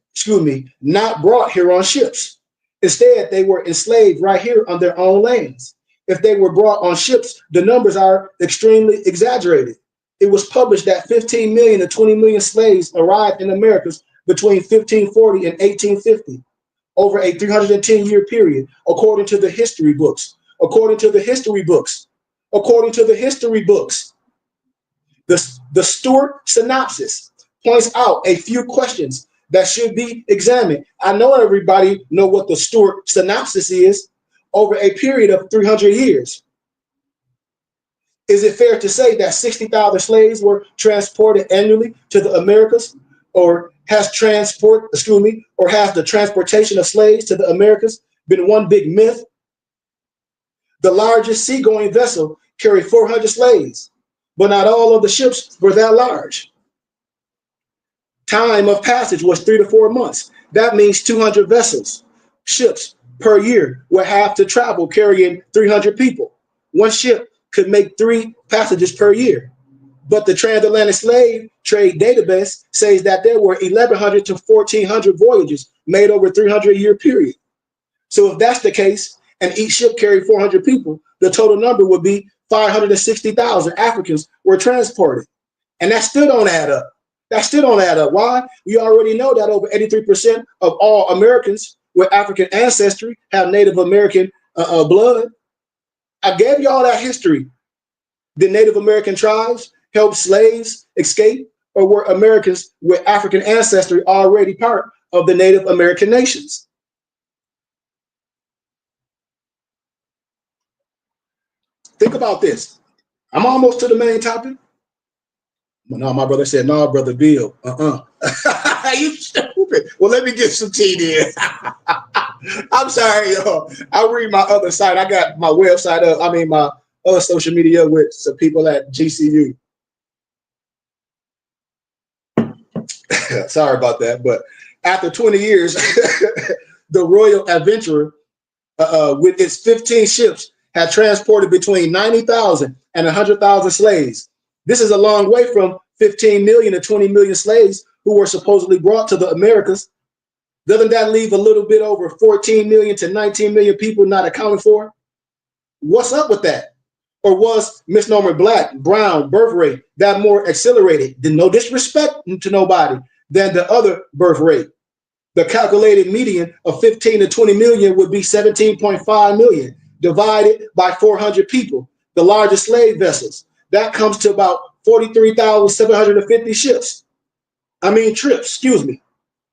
not brought here on ships. Instead, they were enslaved right here on their own lands. If they were brought on ships, the numbers are extremely exaggerated. It was published that 15 million to 20 million slaves arrived in Americas between 1540 and 1850. over a 310-year period, according to the history books. According to the history books. According to the history books. The Stewart synopsis points out a few questions that should be examined. I know everybody know what the Stewart synopsis is. Over a period of 300 years. Is it fair to say that 60,000 slaves were transported annually to the Americas, or has the transportation of slaves to the Americas been one big myth? The largest seagoing vessel carried 400 slaves, but not all of the ships were that large. Time of passage was 3 to 4 months. That means 200 vessels, ships per year would have to travel carrying 300 people. One ship could make 3 passages per year. But the transatlantic slave trade database says that there were 1,100 to 1,400 voyages made over a 300-year period. So if that's the case, and each ship carried 400 people, the total number would be 560,000 Africans were transported. And that still don't add up. That still don't add up. Why? We already know that over 83% of all Americans with African ancestry have Native American blood. I gave you all that history. Did Native American tribes help slaves escape, or were Americans with African ancestry already part of the Native American nations? Think about this. I'm almost to the main topic. No, my brother said, no, brother Bill. You stupid. Well, let me get some tea then. I'm sorry, y'all. I'll read my other site. I got my website up. I mean, my other social media with some people at GCU. Sorry about that. But after 20 years, the Royal Adventurer, with its 15 ships, had transported between 90,000 and 100,000 slaves. This is a long way from 15 million to 20 million slaves who were supposedly brought to the Americas. Doesn't that leave a little bit over 14 million to 19 million people not accounted for? What's up with that? Or was misnomer black, brown birth rate that more accelerated, no disrespect to nobody, than the other birth rate? The calculated median of 15 to 20 million would be 17.5 million divided by 400 people, the largest slave vessels. That comes to about 43,750 trips,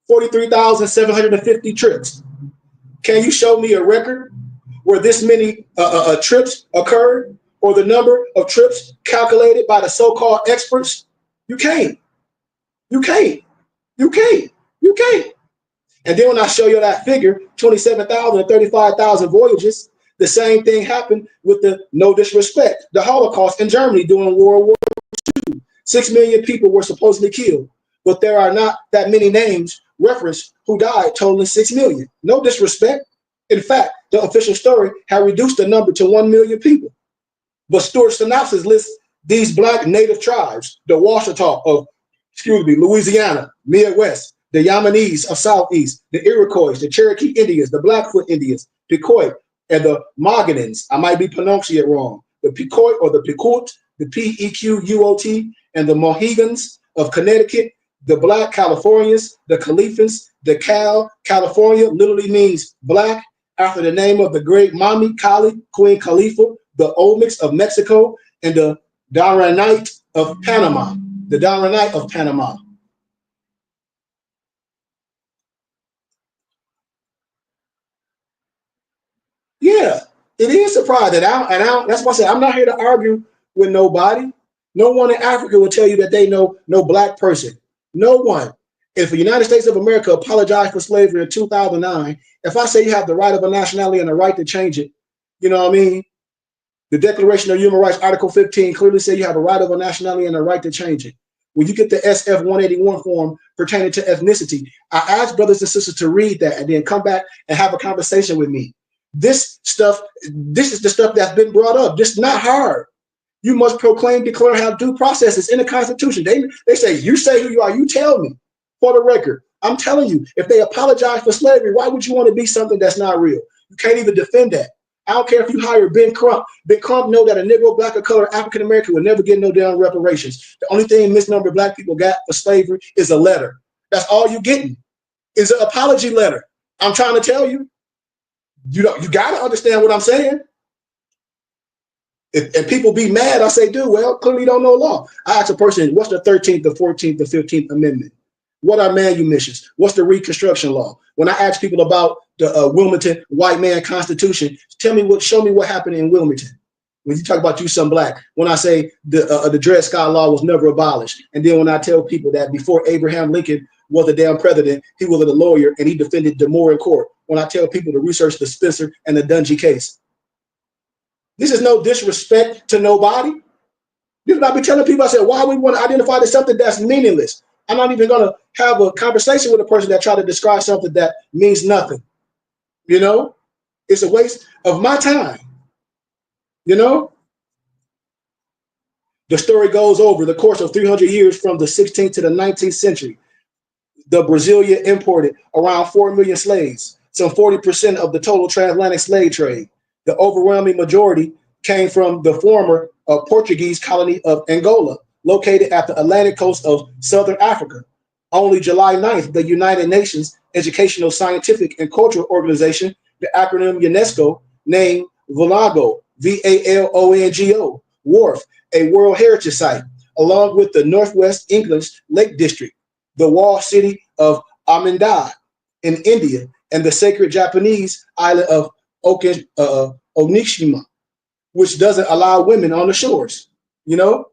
43,750 trips. Can you show me a record where this many trips occurred, or the number of trips calculated by the so-called experts? You can't. You can't. You can't. You can't. And then when I show you that figure, 27,000 and 35,000 voyages, the same thing happened with the, no disrespect, the Holocaust in Germany during World War II. 6 million people were supposedly killed, but there are not that many names referenced who died, totaling 6 million. No disrespect. In fact, the official story had reduced the number to 1 million people. But Stewart synopsis lists these black native tribes, the Washita of, Louisiana, Midwest, the Yamanese of Southeast, the Iroquois, the Cherokee Indians, the Blackfoot Indians, Pequot, and the Mogonans. I might be pronouncing it wrong. The Pequot or the Pequot, the P-E-Q-U-O-T, and the Mohegans of Connecticut, the Black Californians, the Califans, the California literally means black, after the name of the great Mami Kali, Queen Khalifa, the Olmecs of Mexico, and the Daranite of Panama. The Daranite of Panama. Yeah, it is surprising. That's why I said I'm not here to argue with nobody. No one in Africa will tell you that they know no black person. No one. If the United States of America apologized for slavery in 2009, if I say you have the right of a nationality and the right to change it, you know what I mean? The Declaration of Human Rights, Article 15, clearly says you have a right of a nationality and a right to change it. When you get the SF 181 form pertaining to ethnicity, I ask brothers and sisters to read that and then come back and have a conversation with me. This is the stuff that's been brought up. This is not hard. You must proclaim, declare, have due processes in the Constitution. They say, you say who you are, you tell me. For the record, I'm telling you, if they apologize for slavery, why would you want to be something that's not real? You can't even defend that. I don't care if you hire Ben Crump. Ben Crump know that a Negro, black, or color African American will never get no damn reparations. The only thing misnumbered black people got for slavery is a letter. That's all you're getting, is an apology letter. I'm trying to tell you. You got to understand what I'm saying. And people be mad, I say, dude, well, clearly you don't know law. I ask a person, what's the 13th, the 14th, the 15th Amendment? What are manumissions? What's the Reconstruction Law? When I ask people about the Wilmington white man constitution, show me what happened in Wilmington. When you talk about you some black, when I say the Dred Scott Law was never abolished, and then when I tell people that before Abraham Lincoln was a damn president, he was a lawyer and he defended Demore in court. When I tell people to research the Spencer and the Dungy case, this is no disrespect to nobody. This is what I be telling people. I said, why we want to identify as something that's meaningless? I'm not even going to have a conversation with a person that try to describe something that means nothing. You know, it's a waste of my time. You know, the story goes over the course of 300 years from the 16th to the 19th century. The Brazilian imported around 4 million slaves, some 40% of the total transatlantic slave trade. The overwhelming majority came from the former Portuguese colony of Angola, located at the Atlantic coast of Southern Africa. Only July 9th, the United Nations Educational, Scientific, and Cultural Organization, the acronym UNESCO, named Valongo, Valongo, Wharf, a World Heritage Site, along with the Northwest England's Lake District, the walled city of Amindad in India, and the sacred Japanese island of Onishima, which doesn't allow women on the shores. You know?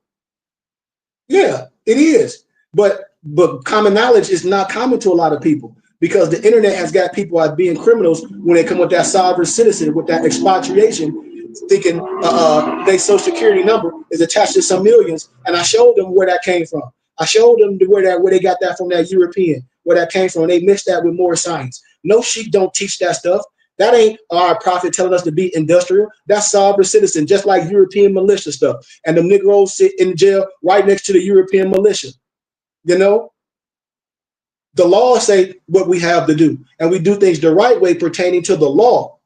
Yeah, it is. But common knowledge is not common to a lot of people because the internet has got people as being criminals when they come with that sovereign citizen, with that expatriation, thinking their social security number is attached to some millions. And I showed them where that came from. I showed them where they got that from, that European, where that came from. They mixed that with more science. No sheep don't teach that stuff. That ain't our prophet telling us to be industrial. That's sovereign citizen, just like European militia stuff. And the Negroes sit in jail right next to the European militia. You know, the laws say what we have to do, and we do things the right way pertaining to the law.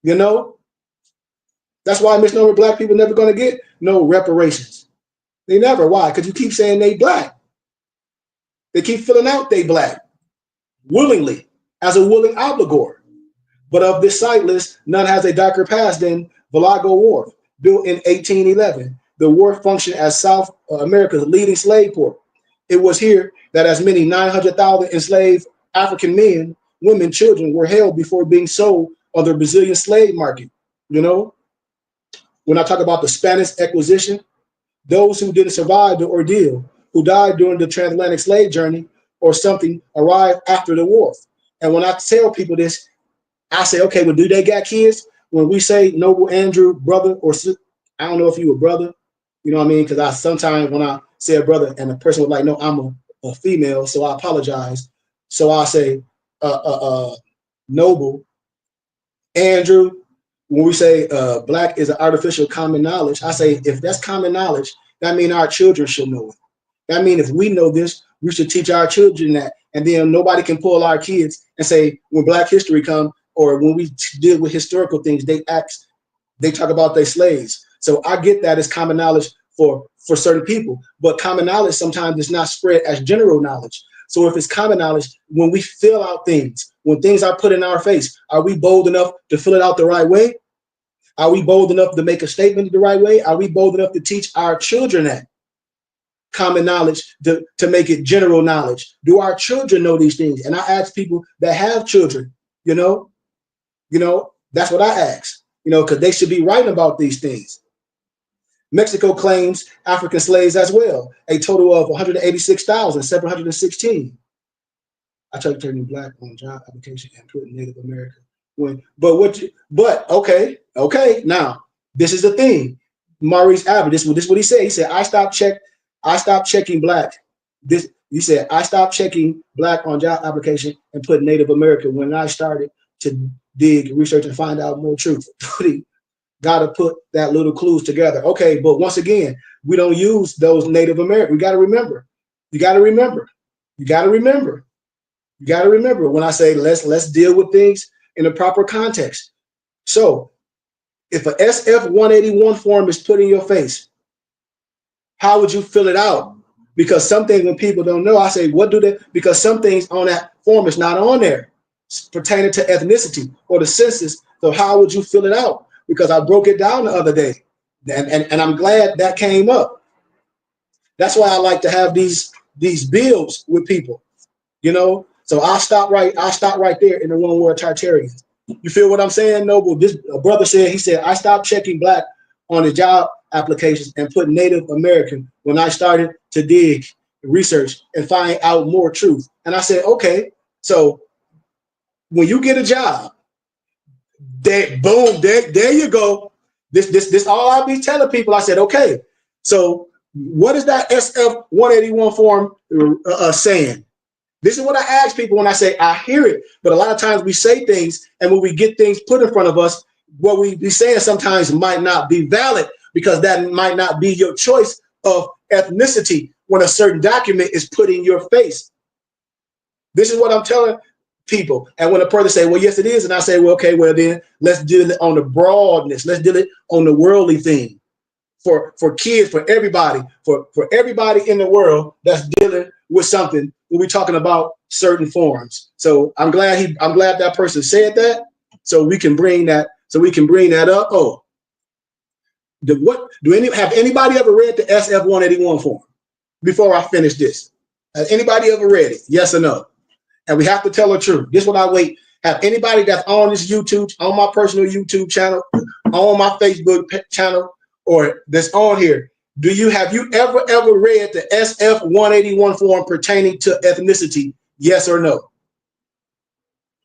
You know, that's why misnomer black people never going to get no reparations. They never. Why? Because you keep saying they black. They keep filling out they black willingly as a willing obligor. But of this site list, none has a darker past than Valongo Wharf, built in 1811. The wharf functioned as South America's leading slave port. It was here that as many 900,000 enslaved African men, women, children were held before being sold on the Brazilian slave market. You know, when I talk about the Spanish acquisition, those who didn't survive the ordeal, who died during the transatlantic slave journey or something, arrived after the wharf. And when I tell people this, I say, okay, well, do they got kids? When we say Noble Andrew, brother, or I don't know if you a brother, you know what I mean? Because I sometimes when I say a brother and the person was like, no, I'm a female, so I apologize. So I say, Noble Andrew. When we say black is an artificial common knowledge, I say if that's common knowledge, that means our children should know it. That means if we know this, we should teach our children that, and then nobody can pull our kids and say when Black history come or when we deal with historical things, they talk about their slaves. So I get that as common knowledge for certain people, but common knowledge sometimes is not spread as general knowledge. So if it's common knowledge, when we fill out things, when things are put in our face, are we bold enough to fill it out the right way? Are we bold enough to make a statement the right way? Are we bold enough to teach our children that common knowledge to make it general knowledge? Do our children know these things? And I ask people that have children, you know, that's what I ask, because they should be writing about these things. Mexico claims African slaves as well, a total of 186,716. I tried to turn you black on job application and put Native American. Okay. Now, this is the thing. Maurice Abbott, this is what he said. He said, I stopped checking black. He said, I stopped checking black on job application and put Native American when I started to dig, research, and find out more truth. Got to put that little clues together. Okay, but once again, we don't use those Native American. We got to remember. You got to remember when I say let's deal with things in a proper context. So if a SF 181 form is put in your face, how would you fill it out? Because some things when people don't know, I say, what do they? Because some things on that form is not on there. pertaining to ethnicity or the census. So how would you fill it out? Because I broke it down the other day, and I'm glad that came up. That's why I like to have these builds with people, you know. So I'll stop right there in the one word Tartarians. You feel what I'm saying, Noble? This brother said, he said, I stopped checking black on the job applications and put Native American when I started to dig, research, and find out more truth. And I said, okay, so when you get a job, boom, there you go. This all I'll be telling people. I said, okay, so what is that SF 181 form saying? This is what I ask people when I say I hear it, but a lot of times we say things, and when we get things put in front of us, what we be saying sometimes might not be valid, because that might not be your choice of ethnicity when a certain document is put in your face. This is what I'm telling people. And when a person say, well, yes, it is, and I say, well, okay, well then let's deal it on the broadness. Let's deal it on the worldly thing. For kids, for everybody in the world that's dealing with something when we're talking about certain forms. So I'm glad that person said that, so we can bring that up. Oh, have anybody ever read the SF 181 form before I finish this? Has anybody ever read it? Yes or no? And we have to tell the truth. This is what I wait. Have anybody that's on this YouTube, on my personal YouTube channel, on my Facebook channel, or that's on here, have you ever read the SF 181 form pertaining to ethnicity? Yes or no?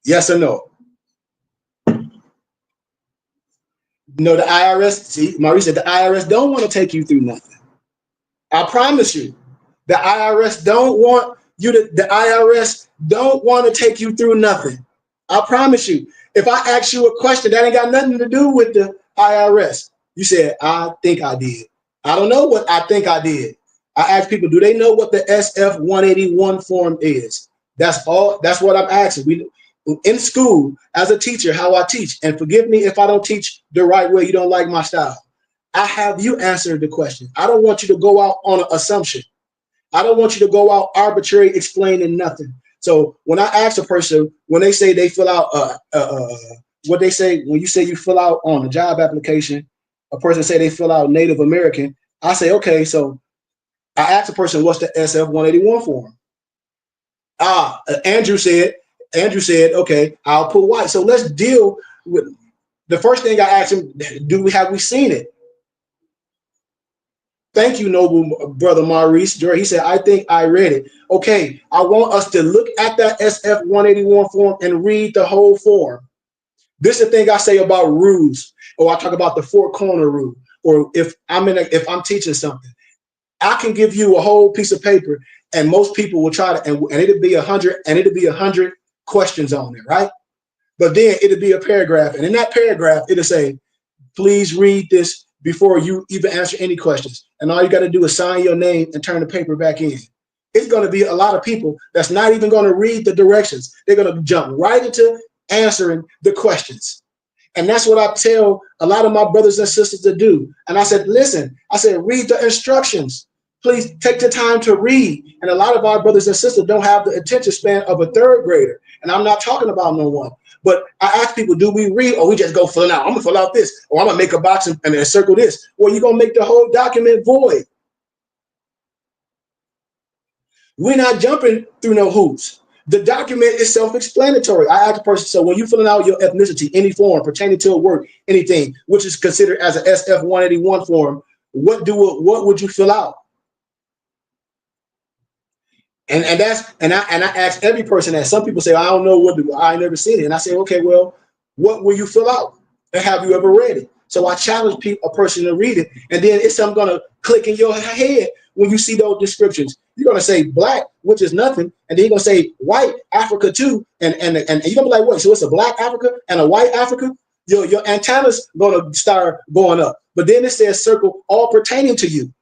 Yes or no? No, the IRS, see, Maurice said the IRS don't want to take you through nothing. I promise you, the IRS don't want to take you through nothing. I promise you. If I ask you a question that ain't got nothing to do with the IRS, you said, I think I did. I don't know what I think I did. I ask people, do they know what the SF 181 form is? That's all. That's what I'm asking. We in school as a teacher, how I teach, and forgive me if I don't teach the right way. You don't like my style. I have you answer the question. I don't want you to go out on an assumption. I don't want you to go out arbitrary explaining nothing. So when I ask a person, when they say they fill out what they say, when you say you fill out on a job application, a person say they fill out Native American, I say, okay, so I asked a person, what's the SF 181 form? Andrew said, okay, I'll put white. So let's deal with the first thing I asked him, have we seen it? Thank you, noble brother Maurice. He said, I think I read it. Okay, I want us to look at that SF 181 form and read the whole form. This is the thing I say about rules, or I talk about the four corner rule, or if I'm teaching something, I can give you a whole piece of paper, and most people will try to, and it'll be 100 questions on it, right? But then it'll be a paragraph, and in that paragraph, it'll say, please read this before you even answer any questions. And all you got to do is sign your name and turn the paper back in. It's going to be a lot of people that's not even going to read the directions. They're going to jump right into answering the questions. And that's what I tell a lot of my brothers and sisters to do. And I said, listen, read the instructions. Please take the time to read. And a lot of our brothers and sisters don't have the attention span of a third grader. And I'm not talking about no one. But I ask people, do we read, or we just go fill out? I'm going to fill out this, or I'm going to make a box and circle this. Well, you're going to make the whole document void. We're not jumping through no hoops. The document is self-explanatory. I asked the person, so when you're filling out your ethnicity, any form pertaining to a work, anything, which is considered as an SF 181 form, what would you fill out? And I ask every person that. Some people say, I don't know I never seen it. And I say, okay, well, what will you fill out? And have you ever read it? So I challenge a person to read it. And then it's something going to click in your head when you see those descriptions. You're going to say black, which is nothing. And then you're going to say white Africa too. And you're going to be like, wait, so it's a black Africa and a white Africa? Your antennas going to start going up. But then it says circle all pertaining to you.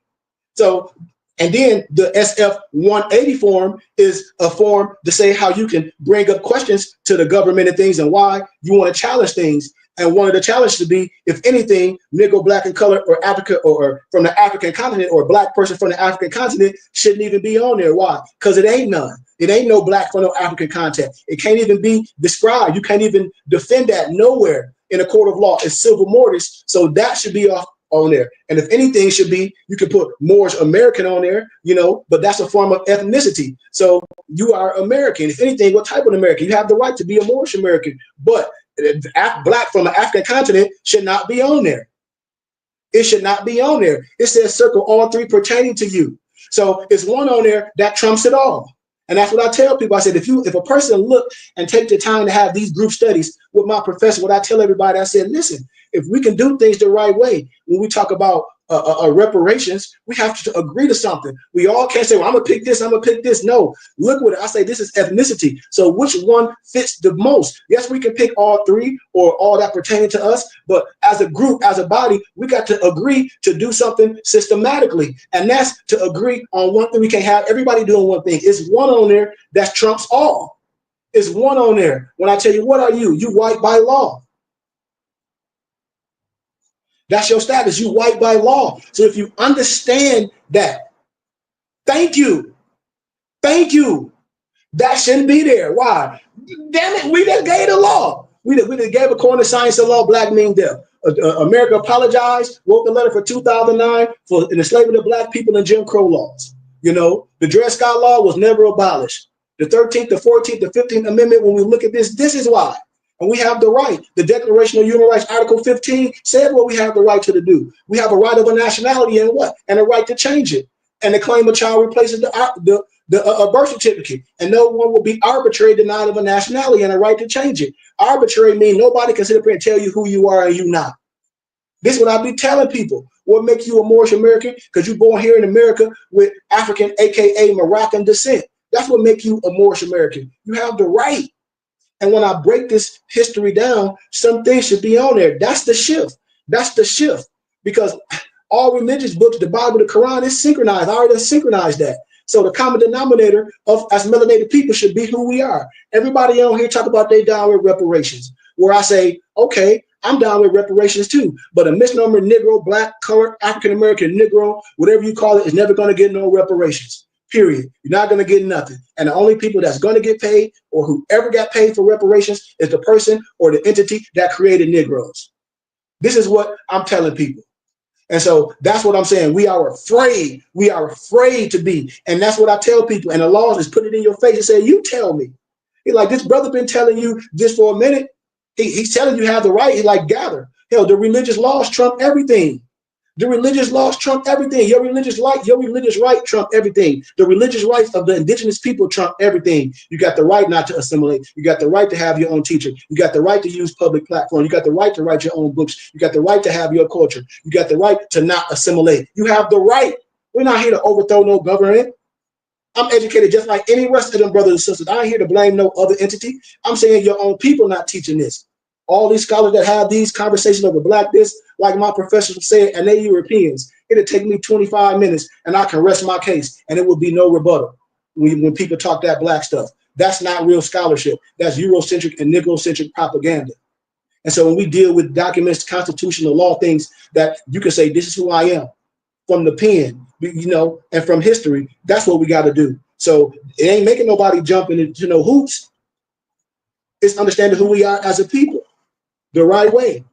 So, and then the SF 180 form is a form to say how you can bring up questions to the government and things and why you want to challenge things. And one of the challenges to be, if anything, Negro, black, and color, or Africa, or from the African continent, or a black person from the African continent shouldn't even be on there. Why? Because it ain't none. It ain't no black from no African content. It can't even be described. You can't even defend that nowhere in a court of law. It's civil mortis. So that should be off on there. And if anything should be, you can put Moorish American on there, you know, but that's a form of ethnicity. So you are American. If anything, what type of American? You have the right to be a Moorish American, but black from the African continent should not be on there. It should not be on there. It says circle all three pertaining to you. So it's one on there that trumps it all. And that's what I tell people. I said, if a person look and take the time to have these group studies with my professor, what I tell everybody, I said, listen, if we can do things the right way, when we talk about reparations, we have to agree to something. We all can't say, well, I'm gonna pick this, I'm gonna pick this. No, look what I say, this is ethnicity. So which one fits the most? Yes, we can pick all three or all that pertaining to us, but as a group, as a body, we got to agree to do something systematically. And that's to agree on one thing. We can't have everybody doing one thing. It's one on there that trumps all. It's one on there. When I tell you, what are you? You white by law. That's your status. You white by law. So if you understand that, thank you. Thank you. That shouldn't be there. Why? Damn it, we just gave the law. We just gave according to science and law, black mean death. America apologized, wrote the letter for 2009 for the enslavement of black people and Jim Crow laws. You know, the Dred Scott law was never abolished. The 13th, the 14th, the 15th Amendment, when we look at this, this is why. And we have the right. The Declaration of Human Rights, Article 15, said what we have the right to do. We have a right of a nationality and what? And a right to change it. And the claim a child replaces the birth certificate. And no one will be arbitrarily denied of a nationality and a right to change it. Arbitrary means nobody can sit up here and tell you who you are and you not. This is what I be telling people. What makes you a Moorish American? Because you're born here in America with African, aka Moroccan descent. That's what makes you a Moorish American. You have the right. And when I break this history down, some things should be on there. That's the shift. That's the shift. Because all religious books, the Bible, the Quran, is synchronized. I already synchronized that. So the common denominator of as melanated people should be who we are. Everybody on here talk about they down with reparations. Where I say, okay, I'm down with reparations too. But a misnomer Negro, black, colored, African-American, Negro, whatever you call it, is never going to get no reparations. Period. You're not going to get nothing. And the only people that's going to get paid or whoever got paid for reparations is the person or the entity that created Negroes. This is what I'm telling people. And so that's what I'm saying. We are afraid. We are afraid to be. And that's what I tell people. And the laws is put it in your face and say, you tell me. He's like, this brother been telling you just for a minute. He's telling you have the right. He's like, gather. Hell, the religious laws trump everything. The religious laws trump everything. Your religious right trump everything. The religious rights of the indigenous people trump everything. You got the right not to assimilate. You got the right to have your own teacher. You got the right to use public platform. You got the right to write your own books. You got the right to have your culture. You got the right to not assimilate. You have the right. We're not here to overthrow no government. I'm educated just like any rest of them brothers and sisters. I ain't here to blame no other entity. I'm saying your own people not teaching this. All these scholars that have these conversations over black this, like my professors said, and they Europeans, it'll take me 25 minutes and I can rest my case and it will be no rebuttal when people talk that black stuff. That's not real scholarship. That's Eurocentric and Negrocentric propaganda. And so when we deal with documents, constitutional law, things that you can say, this is who I am from the pen, you know, and from history, that's what we got to do. So it ain't making nobody jump into no hoops. It's understanding who we are as a people the right way.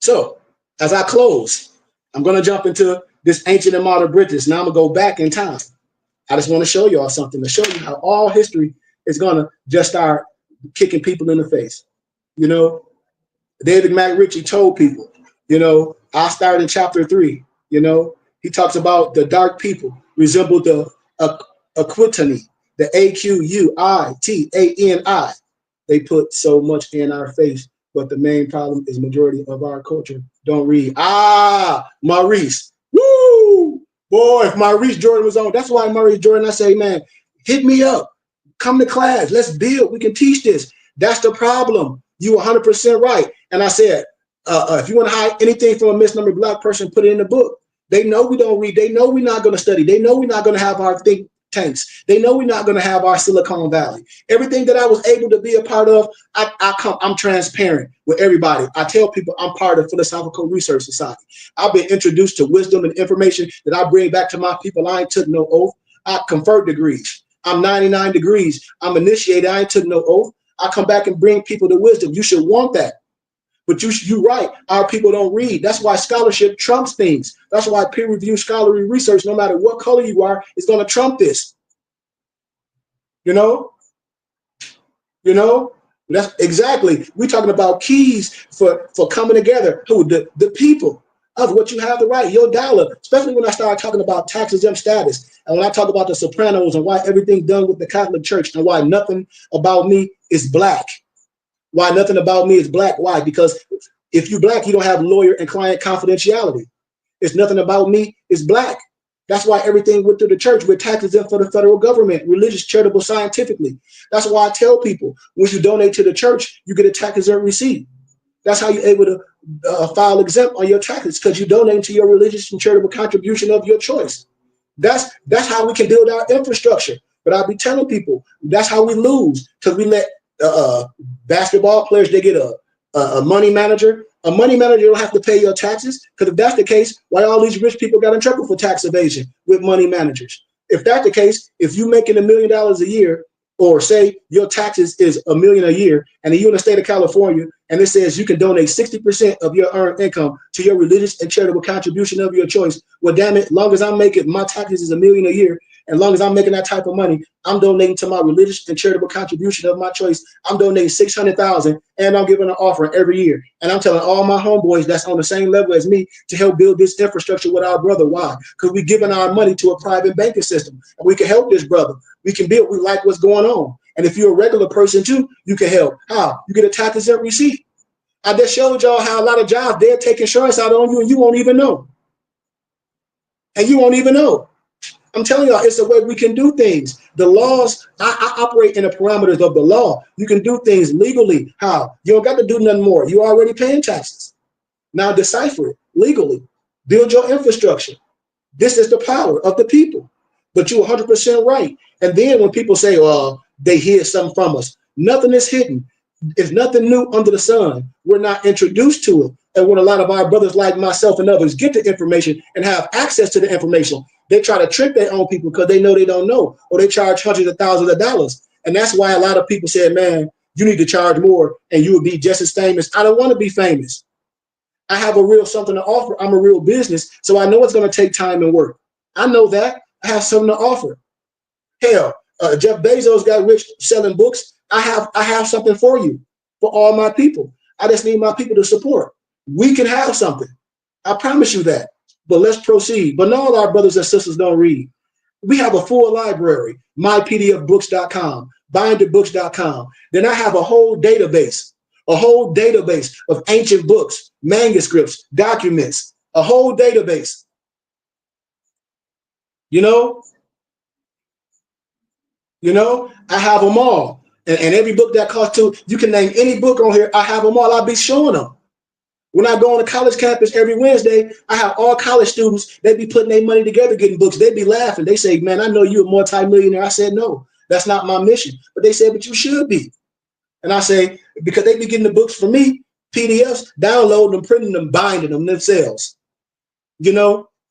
So as I close, I'm going to jump into this ancient and modern British. Now I'm going to go back in time. I just want to show y'all something to show you how all history is going to just start kicking people in the face. You know, David McRitchie told people, you know, I started in chapter 3, you know, he talks about the dark people resemble the Aquitani, the Aquitani. They put so much in our face. But the main problem is majority of our culture don't read. Maurice. Woo! Boy, if Maurice Jordan was on, that's why Maurice Jordan, I say, man, hit me up. Come to class. Let's build. We can teach this. That's the problem. You 100% right. And I said, if you want to hide anything from a misnumbered black person, put it in the book. They know we don't read. They know we're not going to study. They know we're not going to have our think tanks. They know we're not going to have our Silicon Valley. Everything that I was able to be a part of, I'm transparent with everybody. I tell people I'm part of Philosophical Research Society. I've been introduced to wisdom and information that I bring back to my people. I ain't took no oath. I conferred degrees. I'm 99 degrees. I'm initiated. I ain't took no oath. I come back and bring people to wisdom. You should want that. But you're right. Our people don't read. That's why scholarship trumps things. That's why peer-reviewed scholarly research, no matter what color you are, is going to trump this. You know? That's exactly. We're talking about keys for coming together. Who? The people of what you have the right, your dollar. Especially when I started talking about tax exempt status, and when I talk about the Sopranos and why everything done with the Catholic Church and why nothing about me is black. Why nothing about me is black? Why? Because if you black, you don't have lawyer and client confidentiality. It's nothing about me is black. That's why everything went through the church. We're tax exempt for the federal government, religious, charitable, scientifically. That's why I tell people, when you donate to the church, you get a tax exempt receipt. That's how you're able to file exempt on your taxes, because you donate to your religious and charitable contribution of your choice. That's how we can build our infrastructure. But I'll be telling people, that's how we lose, because we let basketball players, they get a money manager. A money manager don't have to pay your taxes, because if that's the case, why all these rich people got in trouble for tax evasion with money managers? If that's the case, if you're making $1 million a year, or say your taxes is $1 million a year, and you're in the state of California, and it says you can donate 60% of your earned income to your religious and charitable contribution of your choice. Well, damn it, long as I'm making my taxes is $1 million a year, and long as I'm making that type of money, I'm donating to my religious and charitable contribution of my choice. I'm donating $600,000, and I'm giving an offering every year. And I'm telling all my homeboys that's on the same level as me to help build this infrastructure with our brother. Why? Because we're giving our money to a private banking system, and we can help this brother. We can build. We like what's going on. And if you're a regular person too, you can help. How? You get a tax exempt receipt. I just showed y'all how a lot of jobs, they'll take insurance out on you, and you won't even know. And you won't even know. I'm telling y'all, it's the way we can do things. The laws, I operate in the parameters of the law. You can do things legally. How? You don't got to do nothing more. You're already paying taxes. Now decipher it legally. Build your infrastructure. This is the power of the people. But you're 100% right. And then when people say, they hid something from us, nothing is hidden. It's nothing new under the sun. We're not introduced to it. And when a lot of our brothers like myself and others get the information and have access to the information, they try to trick their own people because they know they don't know, or they charge hundreds of thousands of dollars. And that's why a lot of people said, man, you need to charge more and you will be just as famous. I don't want to be famous. I have a real something to offer. I'm a real business. So I know it's going to take time and work. I know that. I have something to offer. Hell, Jeff Bezos got rich selling books. I have something for you, for all my people. I just need my people to support. We can have something. I promise you that. But let's proceed. But not all our brothers and sisters don't read. We have a full library, mypdfbooks.com, binderbooks.com. Then I have a whole database of ancient books, manuscripts, documents, a whole database. You know, I have them all. And every book that costs you can name any book on here, I have them all. I'll be showing them. When I go on the college campus every Wednesday, I have all college students. They be putting their money together, getting books. They be laughing. They say, man, I know you're a multi-millionaire. I said, no, that's not my mission. But they said, but you should be. And I say, because they be getting the books from me, PDFs, downloading them, printing them, binding them themselves.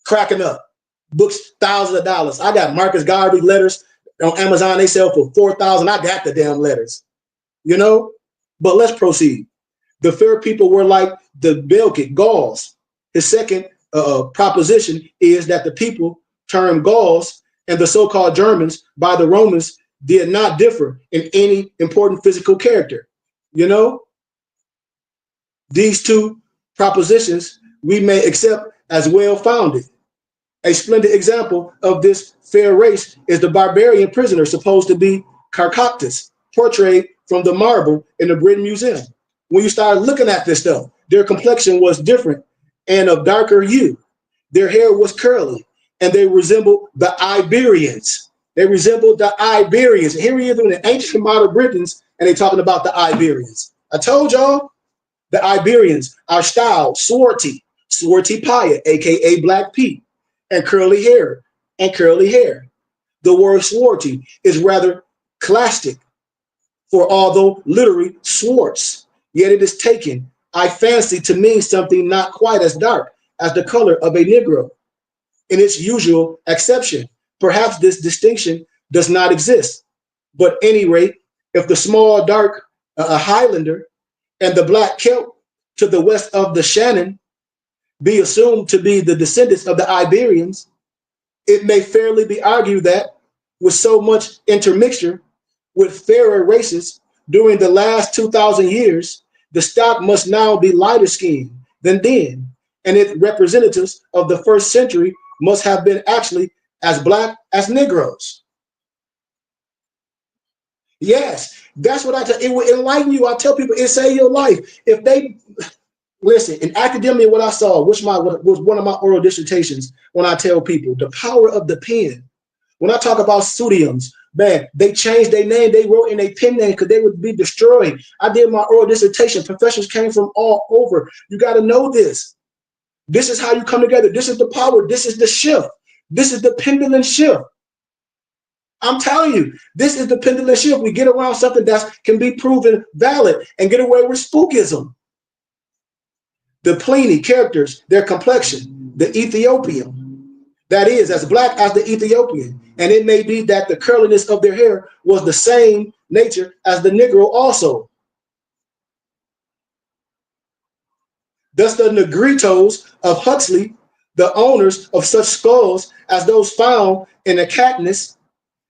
Cracking up. Books, thousands of dollars. I got Marcus Garvey letters on Amazon. They sell for $4,000. I got the damn letters. But let's proceed. The fair people were like the Belgic Gauls. His second proposition is that the people termed Gauls and the so-called Germans by the Romans did not differ in any important physical character. These two propositions we may accept as well-founded. A splendid example of this fair race is the barbarian prisoner supposed to be Caractacus, portrayed from the marble in the British Museum. When you start looking at this stuff, their complexion was different and of darker hue. Their hair was curly, and they resembled the Iberians. Here he is in the ancient modern Britons, and they're talking about the Iberians. I told y'all, the Iberians are styled swarty pia, aka Black Pete, and curly hair. The word swarthy is rather classic, for although literally swartz, yet it is taken, I fancy, to mean something not quite as dark as the color of a Negro in its usual acception. Perhaps this distinction does not exist, but at any rate, if the small dark Highlander and the black Celt to the west of the Shannon be assumed to be the descendants of the Iberians, it may fairly be argued that with so much intermixture with fairer races during the last 2,000 years, the stock must now be lighter skinned than then, and its representatives of the first century must have been actually as black as Negroes. Yes, that's what I tell. It will enlighten you. I tell people it saved your life. If they listen in academia, what I saw, which was one of my oral dissertations, when I tell people the power of the pen. When I talk about pseudonyms, man, they changed their name. They wrote in a pen name because they would be destroyed. I did my oral dissertation. Professors came from all over. You got to know this. This is how you come together. This is the power. This is the shift. This is the pendulum shift. I'm telling you, this is the pendulum shift. We get around something that can be proven valid and get away with spookism. The Pliny characters, their complexion, the Ethiopian, that is as black as the Ethiopian. And it may be that the curliness of their hair was the same nature as the Negro also. Thus the Negritos of Huxley, the owners of such skulls as those found in the Cactus,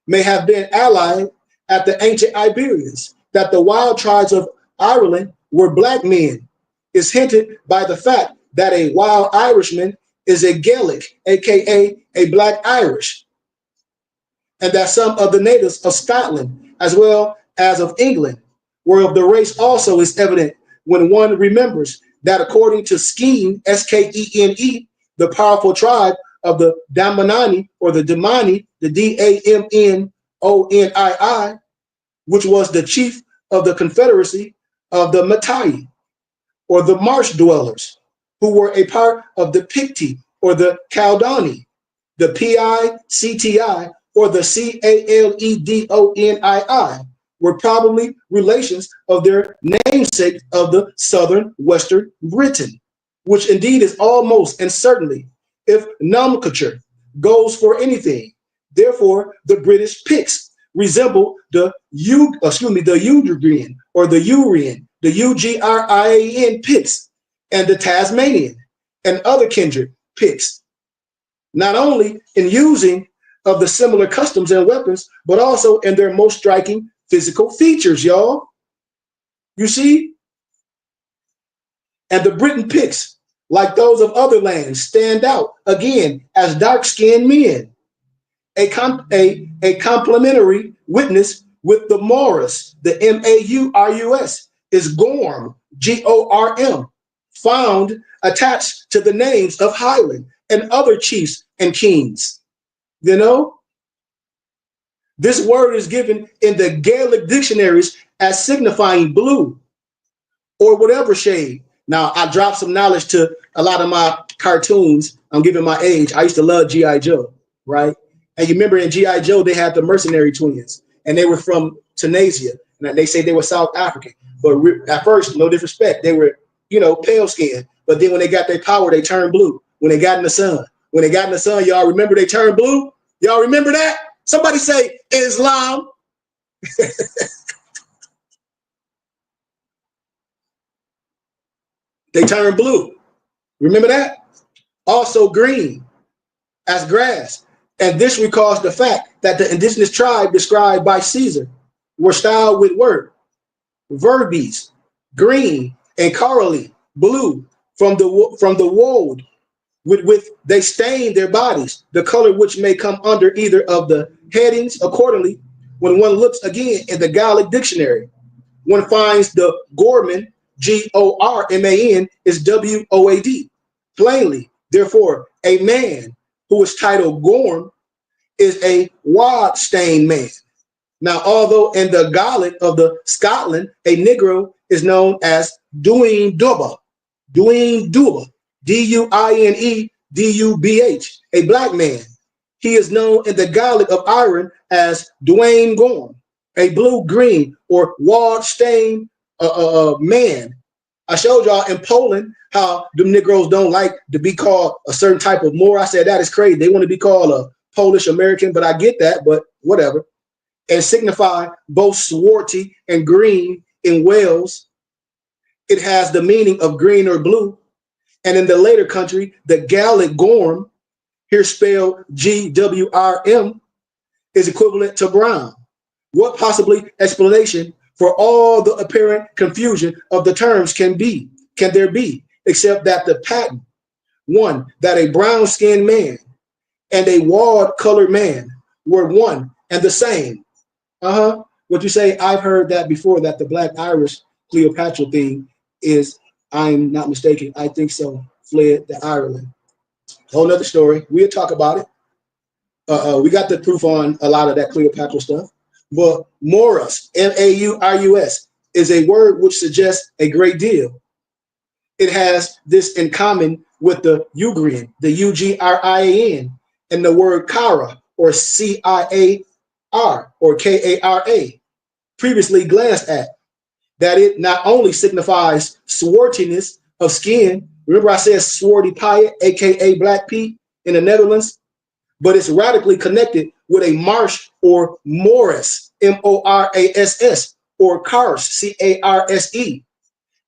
may have been allied at the ancient Iberians, that the wild tribes of Ireland were black men, is hinted by the fact that a wild Irishman is a Gaelic, aka a black Irish, and that some of the natives of Scotland, as well as of England, were of the race also is evident when one remembers that according to Skene, Skene, the powerful tribe of the Damanani or the Damani, the Damonii, which was the chief of the confederacy of the Matai, or the marsh dwellers, who were a part of the Picti or the Caldani, the Picti or the Caledonii, were probably relations of their namesake of the southern western Britain, which indeed is almost and certainly, if nomenclature goes for anything. Therefore, the British Picts resemble the Ugrian or the Urian, the Ugrian Picts, and the Tasmanian and other kindred Picts, not only in using of the similar customs and weapons, but also in their most striking physical features, y'all. You see? And the Briton Picts, like those of other lands, stand out again as dark-skinned men. A complementary witness with the Maurus, the Maurus, is Gorm, Gorm, found attached to the names of Highland and other chiefs and kings. You know, this word is given in the Gaelic dictionaries as signifying blue or whatever shade. Now, I dropped some knowledge to a lot of my cartoons. I'm giving my age. I used to love G.I. Joe, right? And you remember in G.I. Joe, they had the mercenary twins, and they were from Tunisia. And they say they were South African. But at first, no disrespect, they were, pale skinned. But then when they got their power, they turned blue. When they got in the sun. When they got in the sun, y'all remember they turned blue? Y'all remember that? Somebody say Islam. They turned blue. Remember that? Also green as grass. And this recalls the fact that the indigenous tribe described by Caesar were styled with verbes, green and corally, blue, from the wold with they stain their bodies, the color which may come under either of the headings accordingly. When one looks again in the Gaelic dictionary, one finds the Gorman, Gorman, is WOAD. Plainly, therefore, a man who is titled Gorm is a wad-stained man. Now, although in the Gaelic of the Scotland, a Negro is known as Duine Dubh, Duine Dubh, Duinedubh, a black man. He is known in the Gaelic of Ireland as Dwayne Gorm, a blue-green or wall-stained man. I showed y'all in Poland how the Negroes don't like to be called a certain type of Moor. I said that is crazy. They want to be called a Polish American, but I get that, but whatever. And signify both swarty and green in Wales. It has the meaning of green or blue. And in the later country, the Gaelic Gorm, here spelled GWRM, is equivalent to brown. What possibly explanation for all the apparent confusion of the terms can there be, except that the pattern, one, that a brown-skinned man and a walled-colored man were one and the same. What you say? I've heard that before, that the Black Irish Cleopatra thing is, I'm not mistaken, I think so, fled to Ireland. Whole nother story. We'll talk about it. We got the proof on a lot of that Cleopatra stuff. But Maurus, M-A-U-R-U-S, is a word which suggests a great deal. It has this in common with the Ugrian, the U-G-R-I-A-N, and the word Kara, or C-I-A-R, or K-A-R-A, previously glanced at, that it not only signifies swartiness of skin. Remember I said swarty Piet, aka Black Pete in the Netherlands, but it's radically connected with a marsh or morass, M-O-R-A-S-S, or Carse, C-A-R-S-E,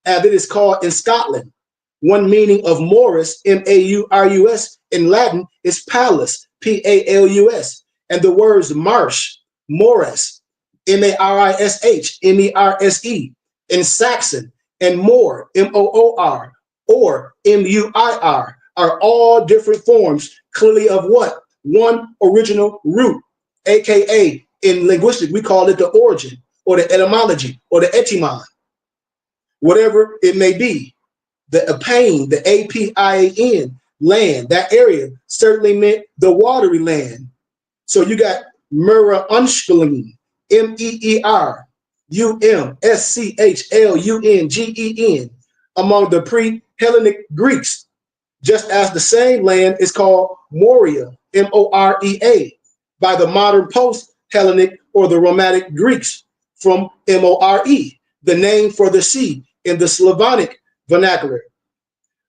as it is called in Scotland. One meaning of morass, M-A-U-R-U-S, in Latin is palus, P-A-L-U-S, and the words marsh, morass, M-A-R-I-S-H, M-E-R-S-E, in Saxon, and moor, M-O-O-R, or M-U-I-R, are all different forms clearly of what? One original root, aka in linguistics we call it the origin, or the etymology, or the etymon, whatever it may be. The Apain, the A-P-I-A-N, land, that area certainly meant the watery land. So you got Mura Unschlungen, M-E-E-R-U-M-S-C-H-L-U-N-G-E-N, among the pre-Hellenic Greeks, just as the same land is called Moria, M-O-R-E-A, by the modern post-Hellenic or the Romantic Greeks from M-O-R-E, the name for the sea in the Slavonic vernacular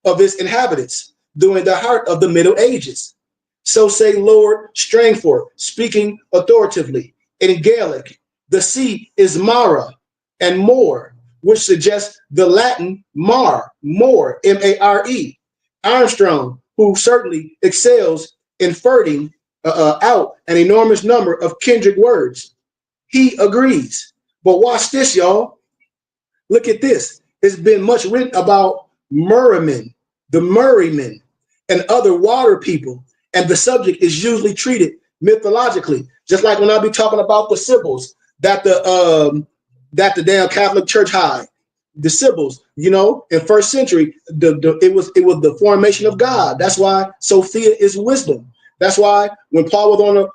of its inhabitants during the heart of the Middle Ages. So say Lord Strangford, speaking authoritatively. In Gaelic, the sea is Mara and Moor, which suggests the Latin mar, more, M-A-R-E. Armstrong, who certainly excels in ferreting out an enormous number of kindred words, he agrees. But watch this, y'all. Look at this. It's been much written about Merriman, the Murraymen, and other water people, and the subject is usually treated mythologically, just like when I be talking about the Sibyls that the damn Catholic Church hide. The Sibyls, you know, in first century, it was the formation of God. That's why Sophia is wisdom. That's why when Paul was on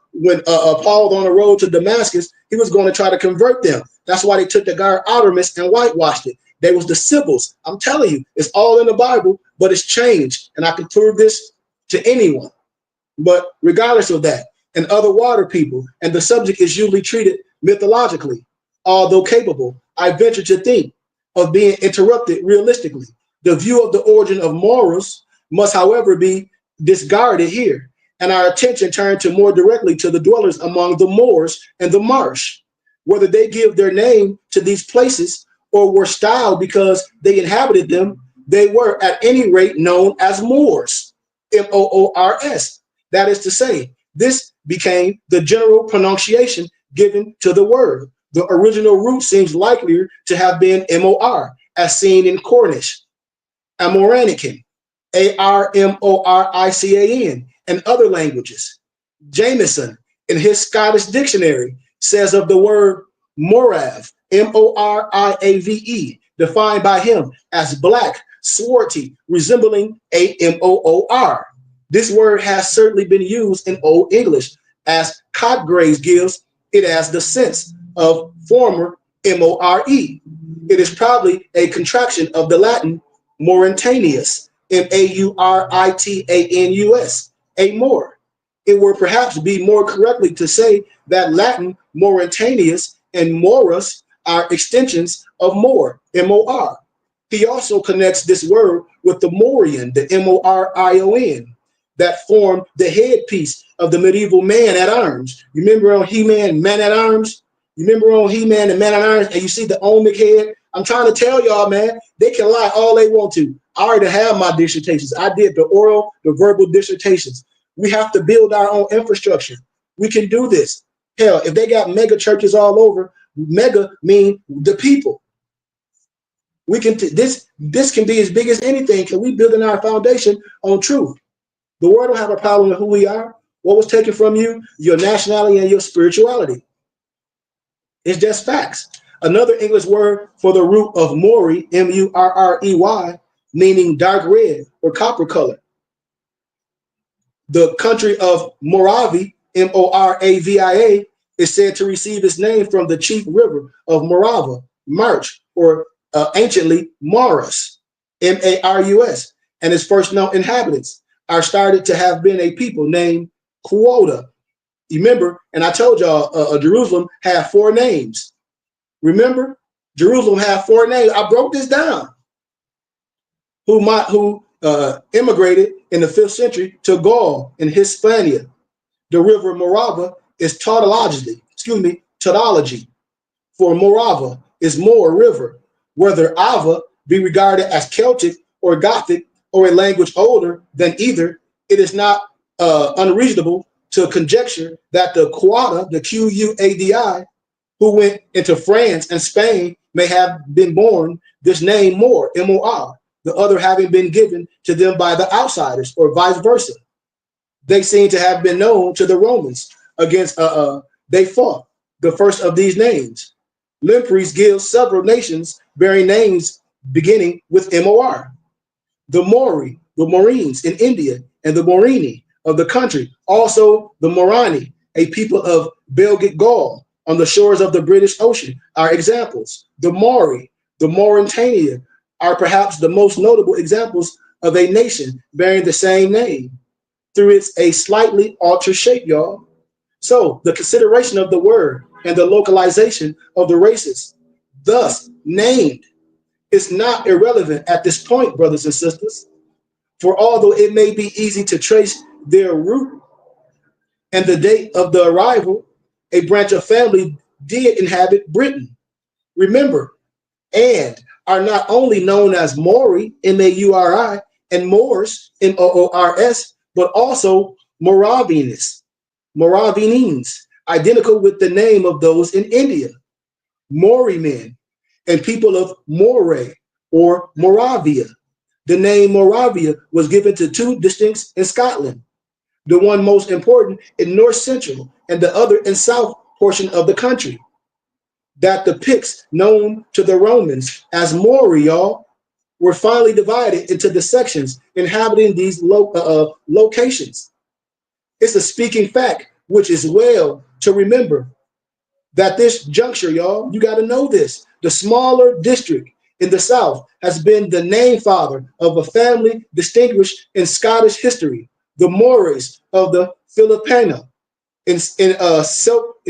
the road to Damascus, he was going to try to convert them. That's why they took the god Artemis and whitewashed it. They was the Sibyls. I'm telling you, it's all in the Bible, but it's changed, and I can prove this to anyone. But regardless of that, and other water people, and the subject is usually treated mythologically, although capable, I venture to think, of being interrupted realistically. The view of the origin of morals must, however, be discarded here, and our attention turned to more directly to the dwellers among the moors and the marsh, whether they give their name to these places or were styled because they inhabited them. They were at any rate known as Moors, M-O-O-R-S. That is to say, this became the general pronunciation given to the word. The original root seems likelier to have been M-O-R, as seen in Cornish, Amoranican, A-R-M-O-R-I-C-A-N, and other languages. Jameson, in his Scottish dictionary, says of the word Morav, M-O-R-I-A-V-E, defined by him as black, swarty, resembling a M-O-O-R. This word has certainly been used in Old English, as Cotgraves gives it as the sense of former M-O-R-E. It is probably a contraction of the Latin Mauritanius, M-A-U-R-I-T-A-N-U-S, a Moor. It would perhaps be more correctly to say that Latin Mauritanius and Morus are extensions of Mor, M-O-R. He also connects this word with the Morion, the M-O-R-I-O-N, that formed the headpiece of the medieval man at arms. You remember on He-Man, Man at Arms? You remember on He-Man and Man at Arms, and you see the Olmec head? I'm trying to tell y'all, man, they can lie all they want to. I already have my dissertations. I did the oral, the verbal dissertations. We have to build our own infrastructure. We can do this. Hell, if they got mega churches all over, mega mean the people. We can this can be as big as anything because we building our foundation on truth. The world don't have a problem with who we are. What was taken from you? Your nationality and your spirituality. It's just facts. Another English word for the root of Mori, M-U-R-R-E-Y, meaning dark red or copper color. The country of Moravia, M-O-R-A-V-I-A, is said to receive its name from the chief river of Morava, March, or anciently Marus, M-A-R-U-S, and its first known inhabitants are started to have been a people named Quota. You remember, and I told y'all Jerusalem had 4 names. Remember, Jerusalem had 4 names. I broke this down. Who immigrated in the 5th century to Gaul in Hispania. The river Morava is tautology, for Morava is Moor river, whether Ava be regarded as Celtic or Gothic or a language older than either. It is not unreasonable to conjecture that the Quada, the Q-U-A-D-I, who went into France and Spain may have been born this name Moor, M-O-R, the other having been given to them by the outsiders or vice versa. They seem to have been known to the Romans against, they fought the first of these names. Lempriest gives several nations bearing names beginning with M-O-R. The Mori, the Moreens in India, and the Morini of the country. Also the Morani, a people of Belgic Gaul on the shores of the British Ocean, are examples. The Mori, the Mauritania, are perhaps the most notable examples of a nation bearing the same name through its a slightly altered shape, y'all. So the consideration of the word and the localization of the races thus named is not irrelevant at this point, brothers and sisters. For although it may be easy to trace their root and the date of the arrival, a branch of family did inhabit Britain. Remember, and are not only known as Mori, M-A-U-R-I, and Moors, M-O-O-R-S, but also Moravians, identical with the name of those in India, Mori men, and people of Moray or Moravia. The name Moravia was given to 2 districts in Scotland, the one most important in north central and the other in south portion of the country. That the Picts, known to the Romans as Mori, y'all, were finally divided into the sections inhabiting these locations. It's a speaking fact, which is well to remember that this juncture, y'all, you got to know this. The smaller district in the south has been the name father of a family distinguished in Scottish history, the Morays of the Philippina in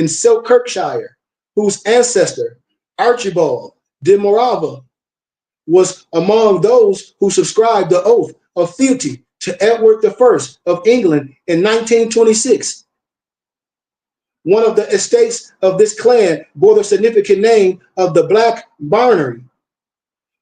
Selkirkshire, whose ancestor, Archibald de Morava, was among those who subscribed the oath of fealty to Edward I of England in 1926. One of the estates of this clan bore the significant name of the Black Barnery.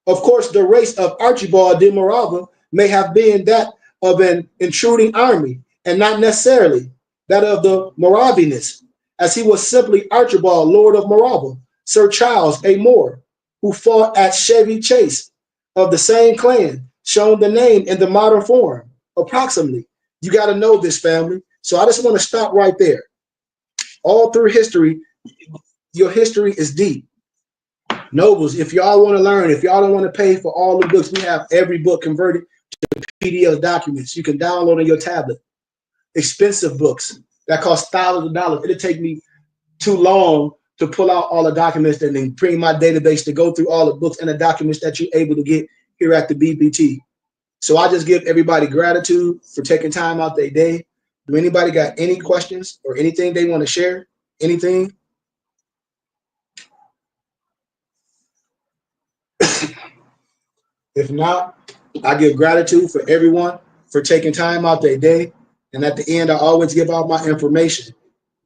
Of course, the race of Archibald de Morava may have been that of an intruding army and not necessarily that of the Moravians, as he was simply Archibald, Lord of Morava, Sir Charles A. Moore, who fought at Chevy Chase of the same clan, shown the name in the modern form, approximately. You got to know this, family. So I just want to stop right there. All through history, your history is deep. Nobles, if y'all want to learn, if y'all don't want to pay for all the books, we have every book converted to PDF documents. You can download on your tablet. Expensive books that cost thousands of dollars. It'll take me too long to pull out all the documents and then bring my database to go through all the books and the documents that you're able to get here at the BBT. So I just give everybody gratitude for taking time out their day Do anybody got any questions or anything they want to share? Anything? If not, I give gratitude for everyone for taking time out their day. And at the end, I always give out my information.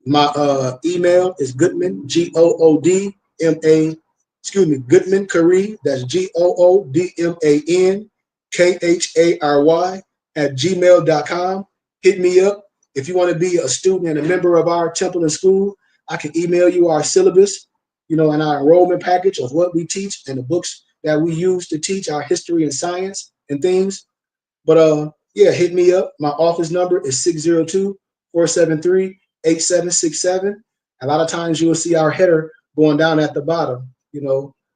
My email is Goodman, Goodman, Goodman Khary, that's GoodmanKhary @gmail.com. Hit me up. If you want to be a student and a member of our temple and school, I can email you our syllabus, and our enrollment package of what we teach and the books that we use to teach our history and science and things. But yeah, hit me up. My office number is 602-473-8767. A lot of times you will see our header going down at the bottom,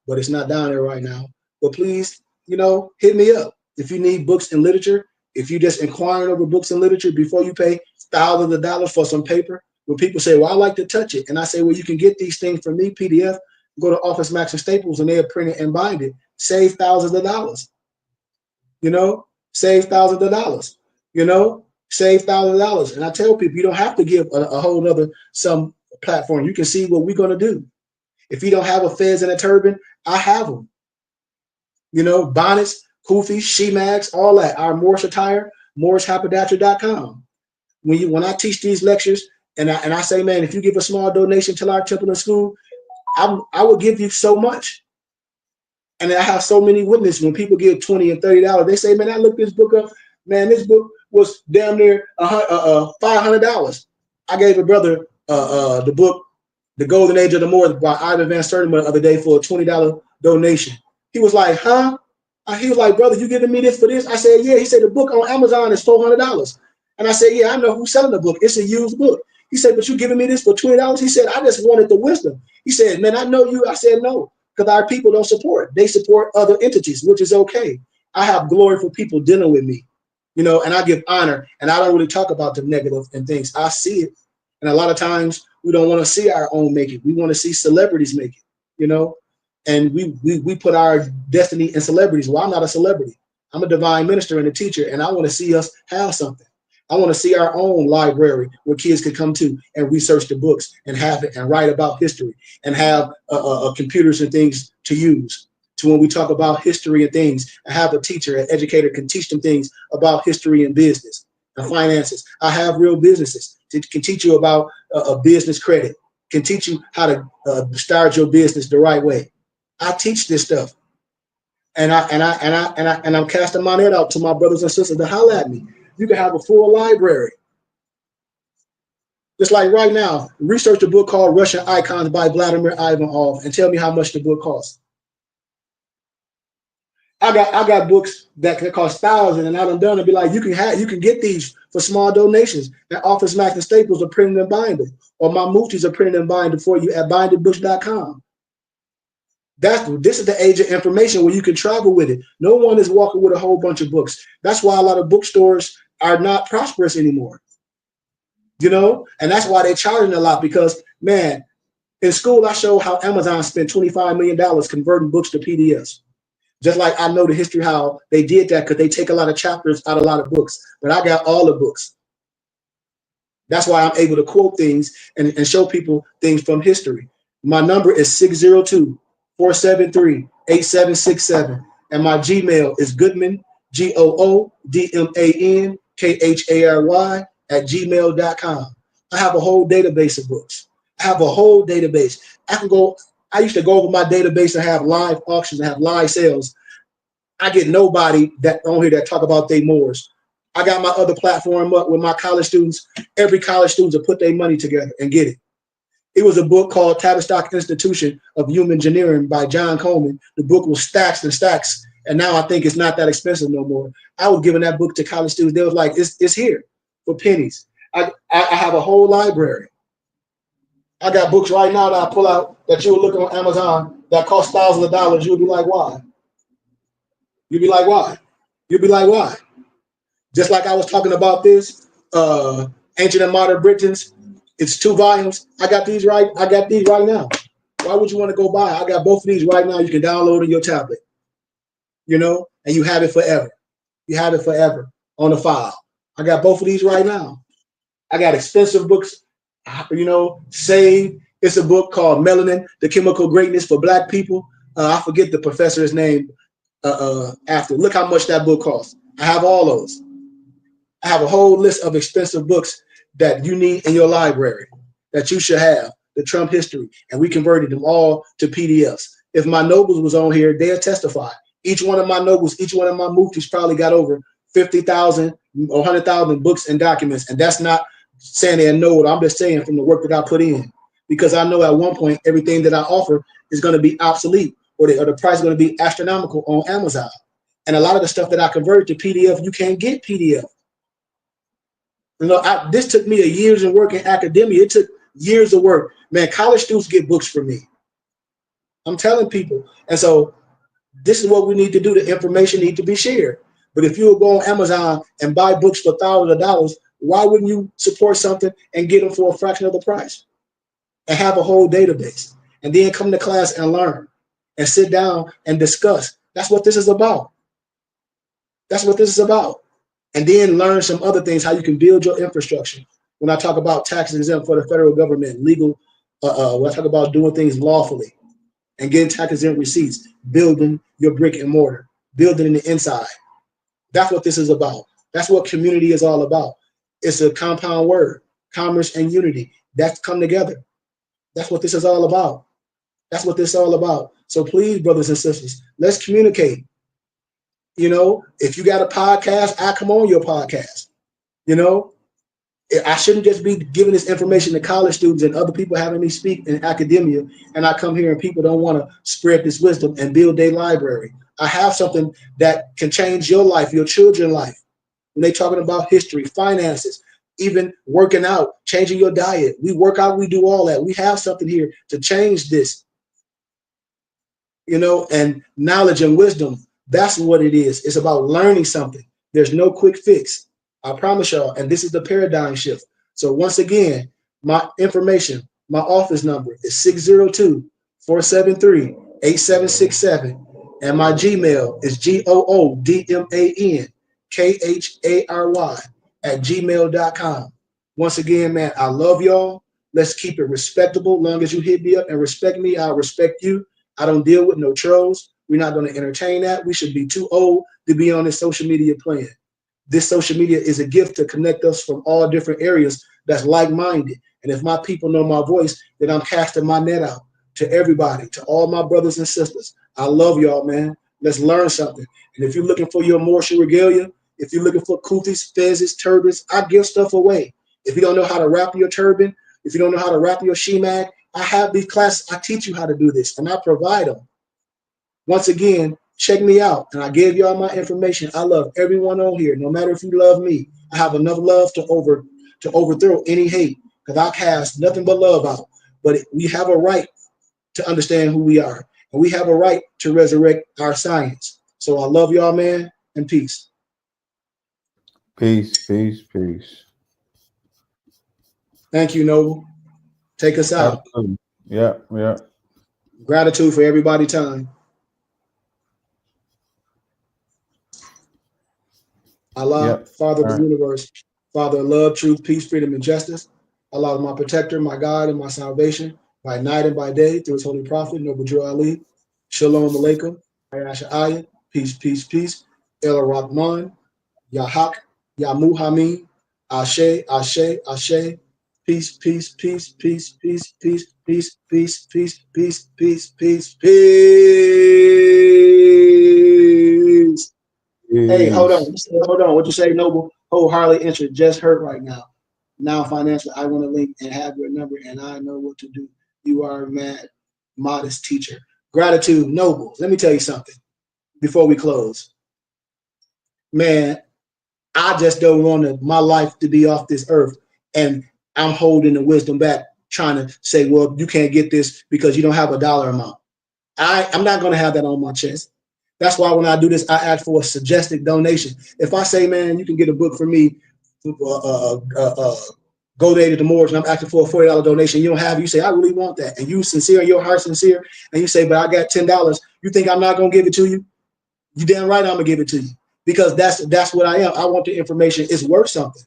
but it's not down there right now. But please, hit me up. If you need books and literature, if you're just inquiring over books and literature before you pay thousands of dollars for some paper, when people say, well, I like to touch it. And I say, well, you can get these things from me, PDF, go to Office Max and Staples and they'll print it and bind it. Save thousands of dollars. Save thousands of dollars. Save thousands of dollars. And I tell people, you don't have to give a whole nother some platform. You can see what we're going to do. If you don't have a fez and a turban, I have them. Bonnets, kufis, she-mags, all that. Our Moorish attire, MoorishHaberdasher.com. When I teach these lectures, and I say, man, if you give a small donation to our temple and school, I will give you so much. And I have so many witnesses when people give $20 and $30. They say, man, I looked this book up. Man, this book was damn near $500. I gave a brother the book, The Golden Age of the Moors by Ivan Van Sertima the other day for a $20 donation. He was like, huh? He was like, brother, you giving me this for this? I said, yeah. He said, the book on Amazon is $400. And I said, yeah, I know who's selling the book. It's a used book. He said, but you giving me this for $20? He said, I just wanted the wisdom. He said, man, I know you. I said, no, because our people don't support. They support other entities, which is okay. I have glory for people dealing with me, and I give honor. And I don't really talk about the negative and things. I see it. And a lot of times we don't want to see our own make it. We want to see celebrities make it, and we put our destiny in celebrities. Well, I'm not a celebrity. I'm a divine minister and a teacher, and I want to see us have something. I want to see our own library where kids can come to and research the books and have it and write about history and have computers and things to use. To when we talk about history and things, and have a teacher, an educator can teach them things about history and business and finances. I have real businesses can teach you about a business credit, can teach you how to start your business the right way. I teach this stuff, and I'm casting my net out to my brothers and sisters to holler at me. You can have a full library. Just like right now, research a book called Russian Icons by Vladimir Ivanov and tell me how much the book costs. I got books that can cost thousands, and I done and be like, you can get these for small donations. And Office Max and Staples are printing and binding, or my Muftis are printing and binding for you at bindingbooks.com. This is the age of information where you can travel with it. No one is walking with a whole bunch of books. That's why a lot of bookstores are not prosperous anymore. And that's why they're charging a lot, because, man, in school, I show how Amazon spent $25 million converting books to PDFs. Just like I know the history how they did that, because they take a lot of chapters out of a lot of books. But I got all the books. That's why I'm able to quote things and show people things from history. My number is 602-473-8767. And my Gmail is Goodman, GOODMANKHARY @gmail.com. I have a whole database of books. I have a whole database. I used to go over my database and have live auctions and have live sales. I get nobody that on here that talk about their Moors. I got my other platform up with my college students. Every college student will put their money together and get it. It was a book called Tavistock Institution of Human Engineering by John Coleman. The book was stacks and stacks, and now I think it's not that expensive no more. I was giving that book to college students. They was like, it's here for pennies. I have a whole library. I got books right now that I pull out that you will look on Amazon that cost thousands of dollars. You'll be like, why? You'll be like, why? You'll be like, why? Just like I was talking about this, Ancient and Modern Britons. It's 2 volumes. I got these right now. Why would you want to go buy? I got both of these right now. You can download on your tablet, and you have it forever. You have it forever on the file. I got both of these right now. I got expensive books, you know, Save. It's a book called Melanin, The Chemical Greatness for Black People. I forget the professor's name after. Look how much that book costs. I have all those. I have a whole list of expensive books that you need in your library that you should have, the Trump history, and we converted them all to PDFs. If my nobles was on here, they'll testify. Each one of my nobles, each one of my muftis probably got over 50,000 or 100,000 books and documents. And that's not saying they're no, I'm just saying from the work that I put in. Because I know at one point, everything that I offer is going to be obsolete or the price is going to be astronomical on Amazon. And a lot of the stuff that I converted to PDF, you can't get PDF. You know, this took me a years of work in academia. It took years of work. Man, college students get books from me. I'm telling people. And so this is what we need to do. The information needs to be shared. But if you go on Amazon and buy books for thousands of dollars, why wouldn't you support something and get them for a fraction of the price and have a whole database and then come to class and learn and sit down and discuss? That's what this is about. That's what this is about. And then learn some other things, how you can build your infrastructure. When I talk about tax exempt for the federal government, legal, when I talk about doing things lawfully and getting tax exempt receipts, building your brick and mortar, building in the inside. That's what this is about. That's what community is all about. It's a compound word, commerce and unity. That's come together. That's what this is all about. That's what this is all about. So please, brothers and sisters, let's communicate. You know, if you got a podcast, I come on your podcast. You know, I shouldn't just be giving this information to college students and other people having me speak in academia, and I come here and people don't want to spread this wisdom and build their library. I have something that can change your life, your children's life. When they're talking about history, finances, even working out, changing your diet. We work out, we do all that. We have something here to change this, you know, and knowledge and wisdom. That's what it is. It's about learning something. There's no quick fix. I promise y'all. And this is the paradigm shift. So once again, my information, my office number is 602-473-8767. And my Gmail is GOODMANKHARY@gmail.com. Once again, man, I love y'all. Let's keep it respectable. Long as you hit me up and respect me, I'll respect you. I don't deal with no trolls. We're not going to entertain that. We should be too old to be on this social media plan. This social media is a gift to connect us from all different areas that's like-minded. And if my people know my voice, then I'm casting my net out to everybody, to all my brothers and sisters. I love y'all, man. Let's learn something. And if you're looking for your morsel regalia, if you're looking for kufis, fezzes, turbans, I give stuff away. If you don't know how to wrap your turban, if you don't know how to wrap your shemag, I have these classes. I teach you how to do this, and I provide them. Once again, check me out. And I gave y'all my information. I love everyone on here, no matter if you love me. I have enough love to overthrow any hate, because I cast nothing but love out. But we have a right to understand who we are, and we have a right to resurrect our science. So I love y'all, man, and peace. Peace, peace, peace. Thank you, Noble. Take us out. Absolutely. Yeah, yeah. Gratitude for everybody's time. Allah, Father of the universe, Father of love, truth, peace, freedom, and justice. Allah, my protector, my God, and my salvation, by night and by day, through his holy prophet, Noble Drew Ali. Shalom alaikum. Ayasha Ayah. Peace, peace, peace. El Rahman. Ya Haq. Ya Muhammad. Ashe, Ashe, Ashe. Peace, peace, peace, peace, peace, peace, peace, peace, peace, peace, peace, peace, peace. Hey, hold on. Hold on. What you say, Noble? Wholeheartedly interest just hurt right now. Now financially, I want to link and have your number, and I know what to do. You are a mad, modest teacher. Gratitude, Noble. Let me tell you something before we close. Man, I just don't want my life to be off this earth, and I'm holding the wisdom back, trying to say, well, you can't get this because you don't have a dollar amount. I'm not going to have that on my chest. That's why when I do this, I ask for a suggested donation. If I say, man, you can get a book from me, go there to the mortgage, and I'm asking for a $40 donation, you don't have it, you say, I really want that. And you sincere, your heart sincere, and you say, but I got $10. You think I'm not going to give it to you? You damn right I'm going to give it to you. Because that's what I am. I want the information. It's worth something.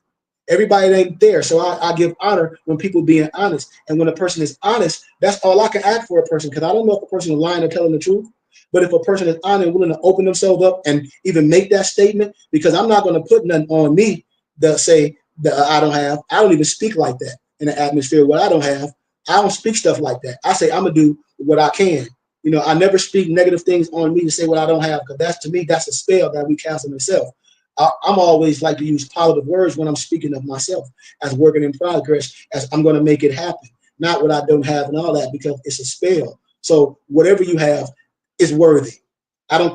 Everybody ain't there. So I give honor when people being honest. And when a person is honest, that's all I can ask for a person, because I don't know if a person is lying or telling the truth. But if a person is honest and willing to open themselves up and even make that statement, because I'm not going to put nothing on me that say that I don't have. I don't even speak like that in the atmosphere. What I don't have, I don't speak stuff like that. I say I'm going to do what I can. You know, I never speak negative things on me to say what I don't have, because that's, to me, that's a spell that we cast on ourselves. I'm always like to use positive words when I'm speaking of myself as working in progress, as I'm going to make it happen, not what I don't have and all that, because it's a spell. So whatever you have is worthy.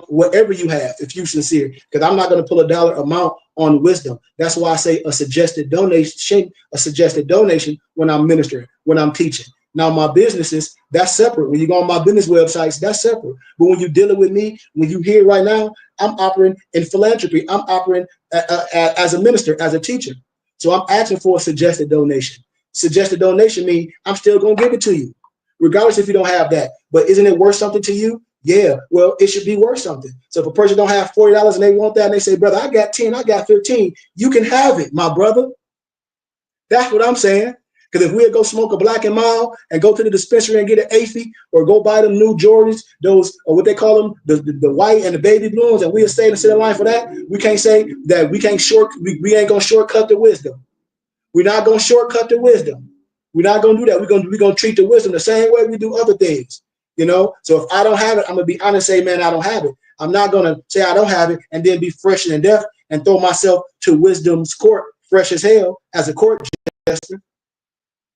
Whatever you have, if you're sincere, because I'm not going to pull a dollar amount on wisdom. That's why I say a suggested donation when I'm ministering, when I'm teaching. Now, my businesses, that's separate. When you go on my business websites, that's separate. But when you're dealing with me, when you hear right now, I'm operating in philanthropy. I'm operating as a minister, as a teacher. So I'm asking for a suggested donation. Suggested donation means I'm still going to give it to you, regardless if you don't have that. But isn't it worth something to you? Yeah, well, it should be worth something. So if a person don't have $40 and they want that, and they say, brother, I got 10, I got 15, you can have it, my brother. That's what I'm saying. Because if we'll go smoke a Black and Mild and go to the dispensary and get an AFI, or go buy them new Jordans, those, or what they call them, the white and the baby blues, and we'll stay in the center line for that, we can't say that we ain't gonna shortcut the wisdom. We're not gonna shortcut the wisdom. We're not gonna do that. We're gonna treat the wisdom the same way we do other things. You know, so if I don't have it, I'm gonna be honest, say, man, I don't have it. I'm not gonna say I don't have it and then be fresh and deaf and throw myself to wisdom's court, fresh as hell, as a court jester.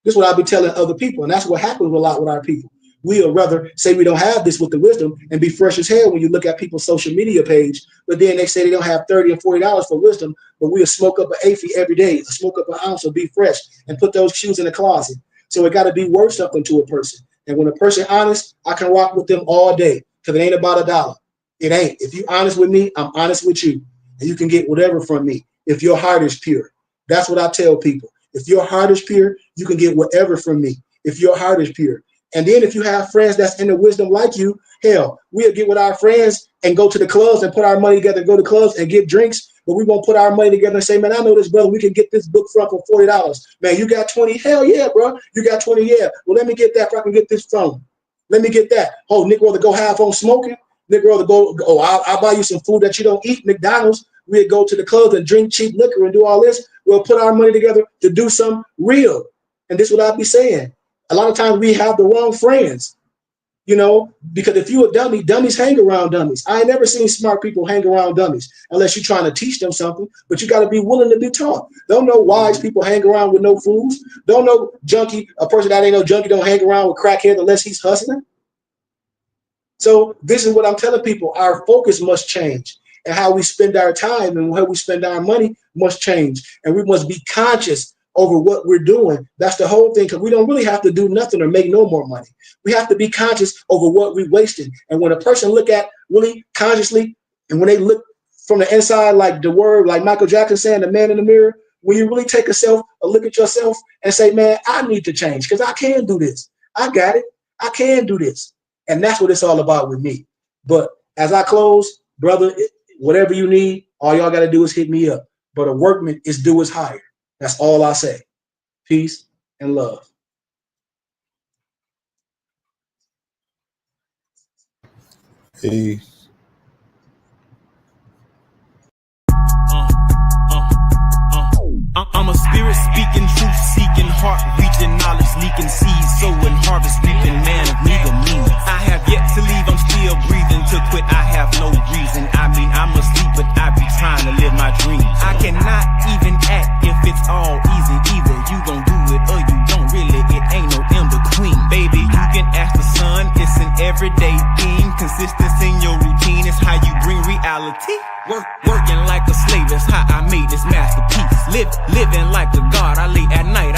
This is what I'll be telling other people, and that's what happens a lot with our people. We'll rather say we don't have this with the wisdom and be fresh as hell when you look at people's social media page, but then they say they don't have $30 and $40 for wisdom, but we'll smoke up an AFI every day, smoke up an ounce of Be Fresh, and put those shoes in the closet. So it got to be worth something to a person. And when a person honest, I can rock with them all day, because it ain't about a dollar. It ain't. If you honest with me, I'm honest with you, and you can get whatever from me if your heart is pure. That's what I tell people. If your heart is pure, you can get whatever from me, if your heart is pure. And then if you have friends that's in the wisdom like you, hell, we'll get with our friends and go to the clubs and put our money together and go to clubs and get drinks, but we won't put our money together and say, man, I know this brother, we can get this book from for $40. Man, you got 20? Hell yeah, bro. You got 20? Yeah. Well, let me get that if I can get this phone. Let me get that. Oh, Nick rather go have on smoking. Nick rather go, I'll buy you some food that you don't eat, McDonald's. We'll go to the clubs and drink cheap liquor and do all this. We'll put our money together to do something real. And this is what I'll be saying. A lot of times we have the wrong friends, you know, because if you a dummy, dummies hang around dummies. I ain't never seen smart people hang around dummies unless you're trying to teach them something, but you got to be willing to be taught. Don't know wise people hang around with no fools. Don't know junkie, a person that ain't no junkie don't hang around with crackhead unless he's hustling. So this is what I'm telling people. Our focus must change, and how we spend our time and how we spend our money must change. And we must be conscious over what we're doing. That's the whole thing, because we don't really have to do nothing or make no more money. We have to be conscious over what we're wasting. And when a person look at really consciously, and when they look from the inside, like the word, like Michael Jackson saying, the man in the mirror, when you really take a look at yourself and say, man, I need to change because I can do this. I got it. I can do this. And that's what it's all about with me. But as I close, brother, whatever you need, all y'all got to do is hit me up. But a workman is due his hire. That's all I say. Peace and love. Peace. I'm a spirit speaking, truth seeking, heart reaching, knowledge leaking, seeds sowing, harvest reaping, man of meager means. I have yet to leave, I'm still breathing. To quit, I have no reason. I mean, I'm asleep, but I be trying to live my dreams. I cannot even act if it's all easy. Either you gon' do it or you don't. Really, it ain't no in between. Baby, you can ask the sun. It's an everyday thing. Consistency in your routine is how you bring reality. Working like a slave is how I made this masterpiece. Living like a god, I lay at night.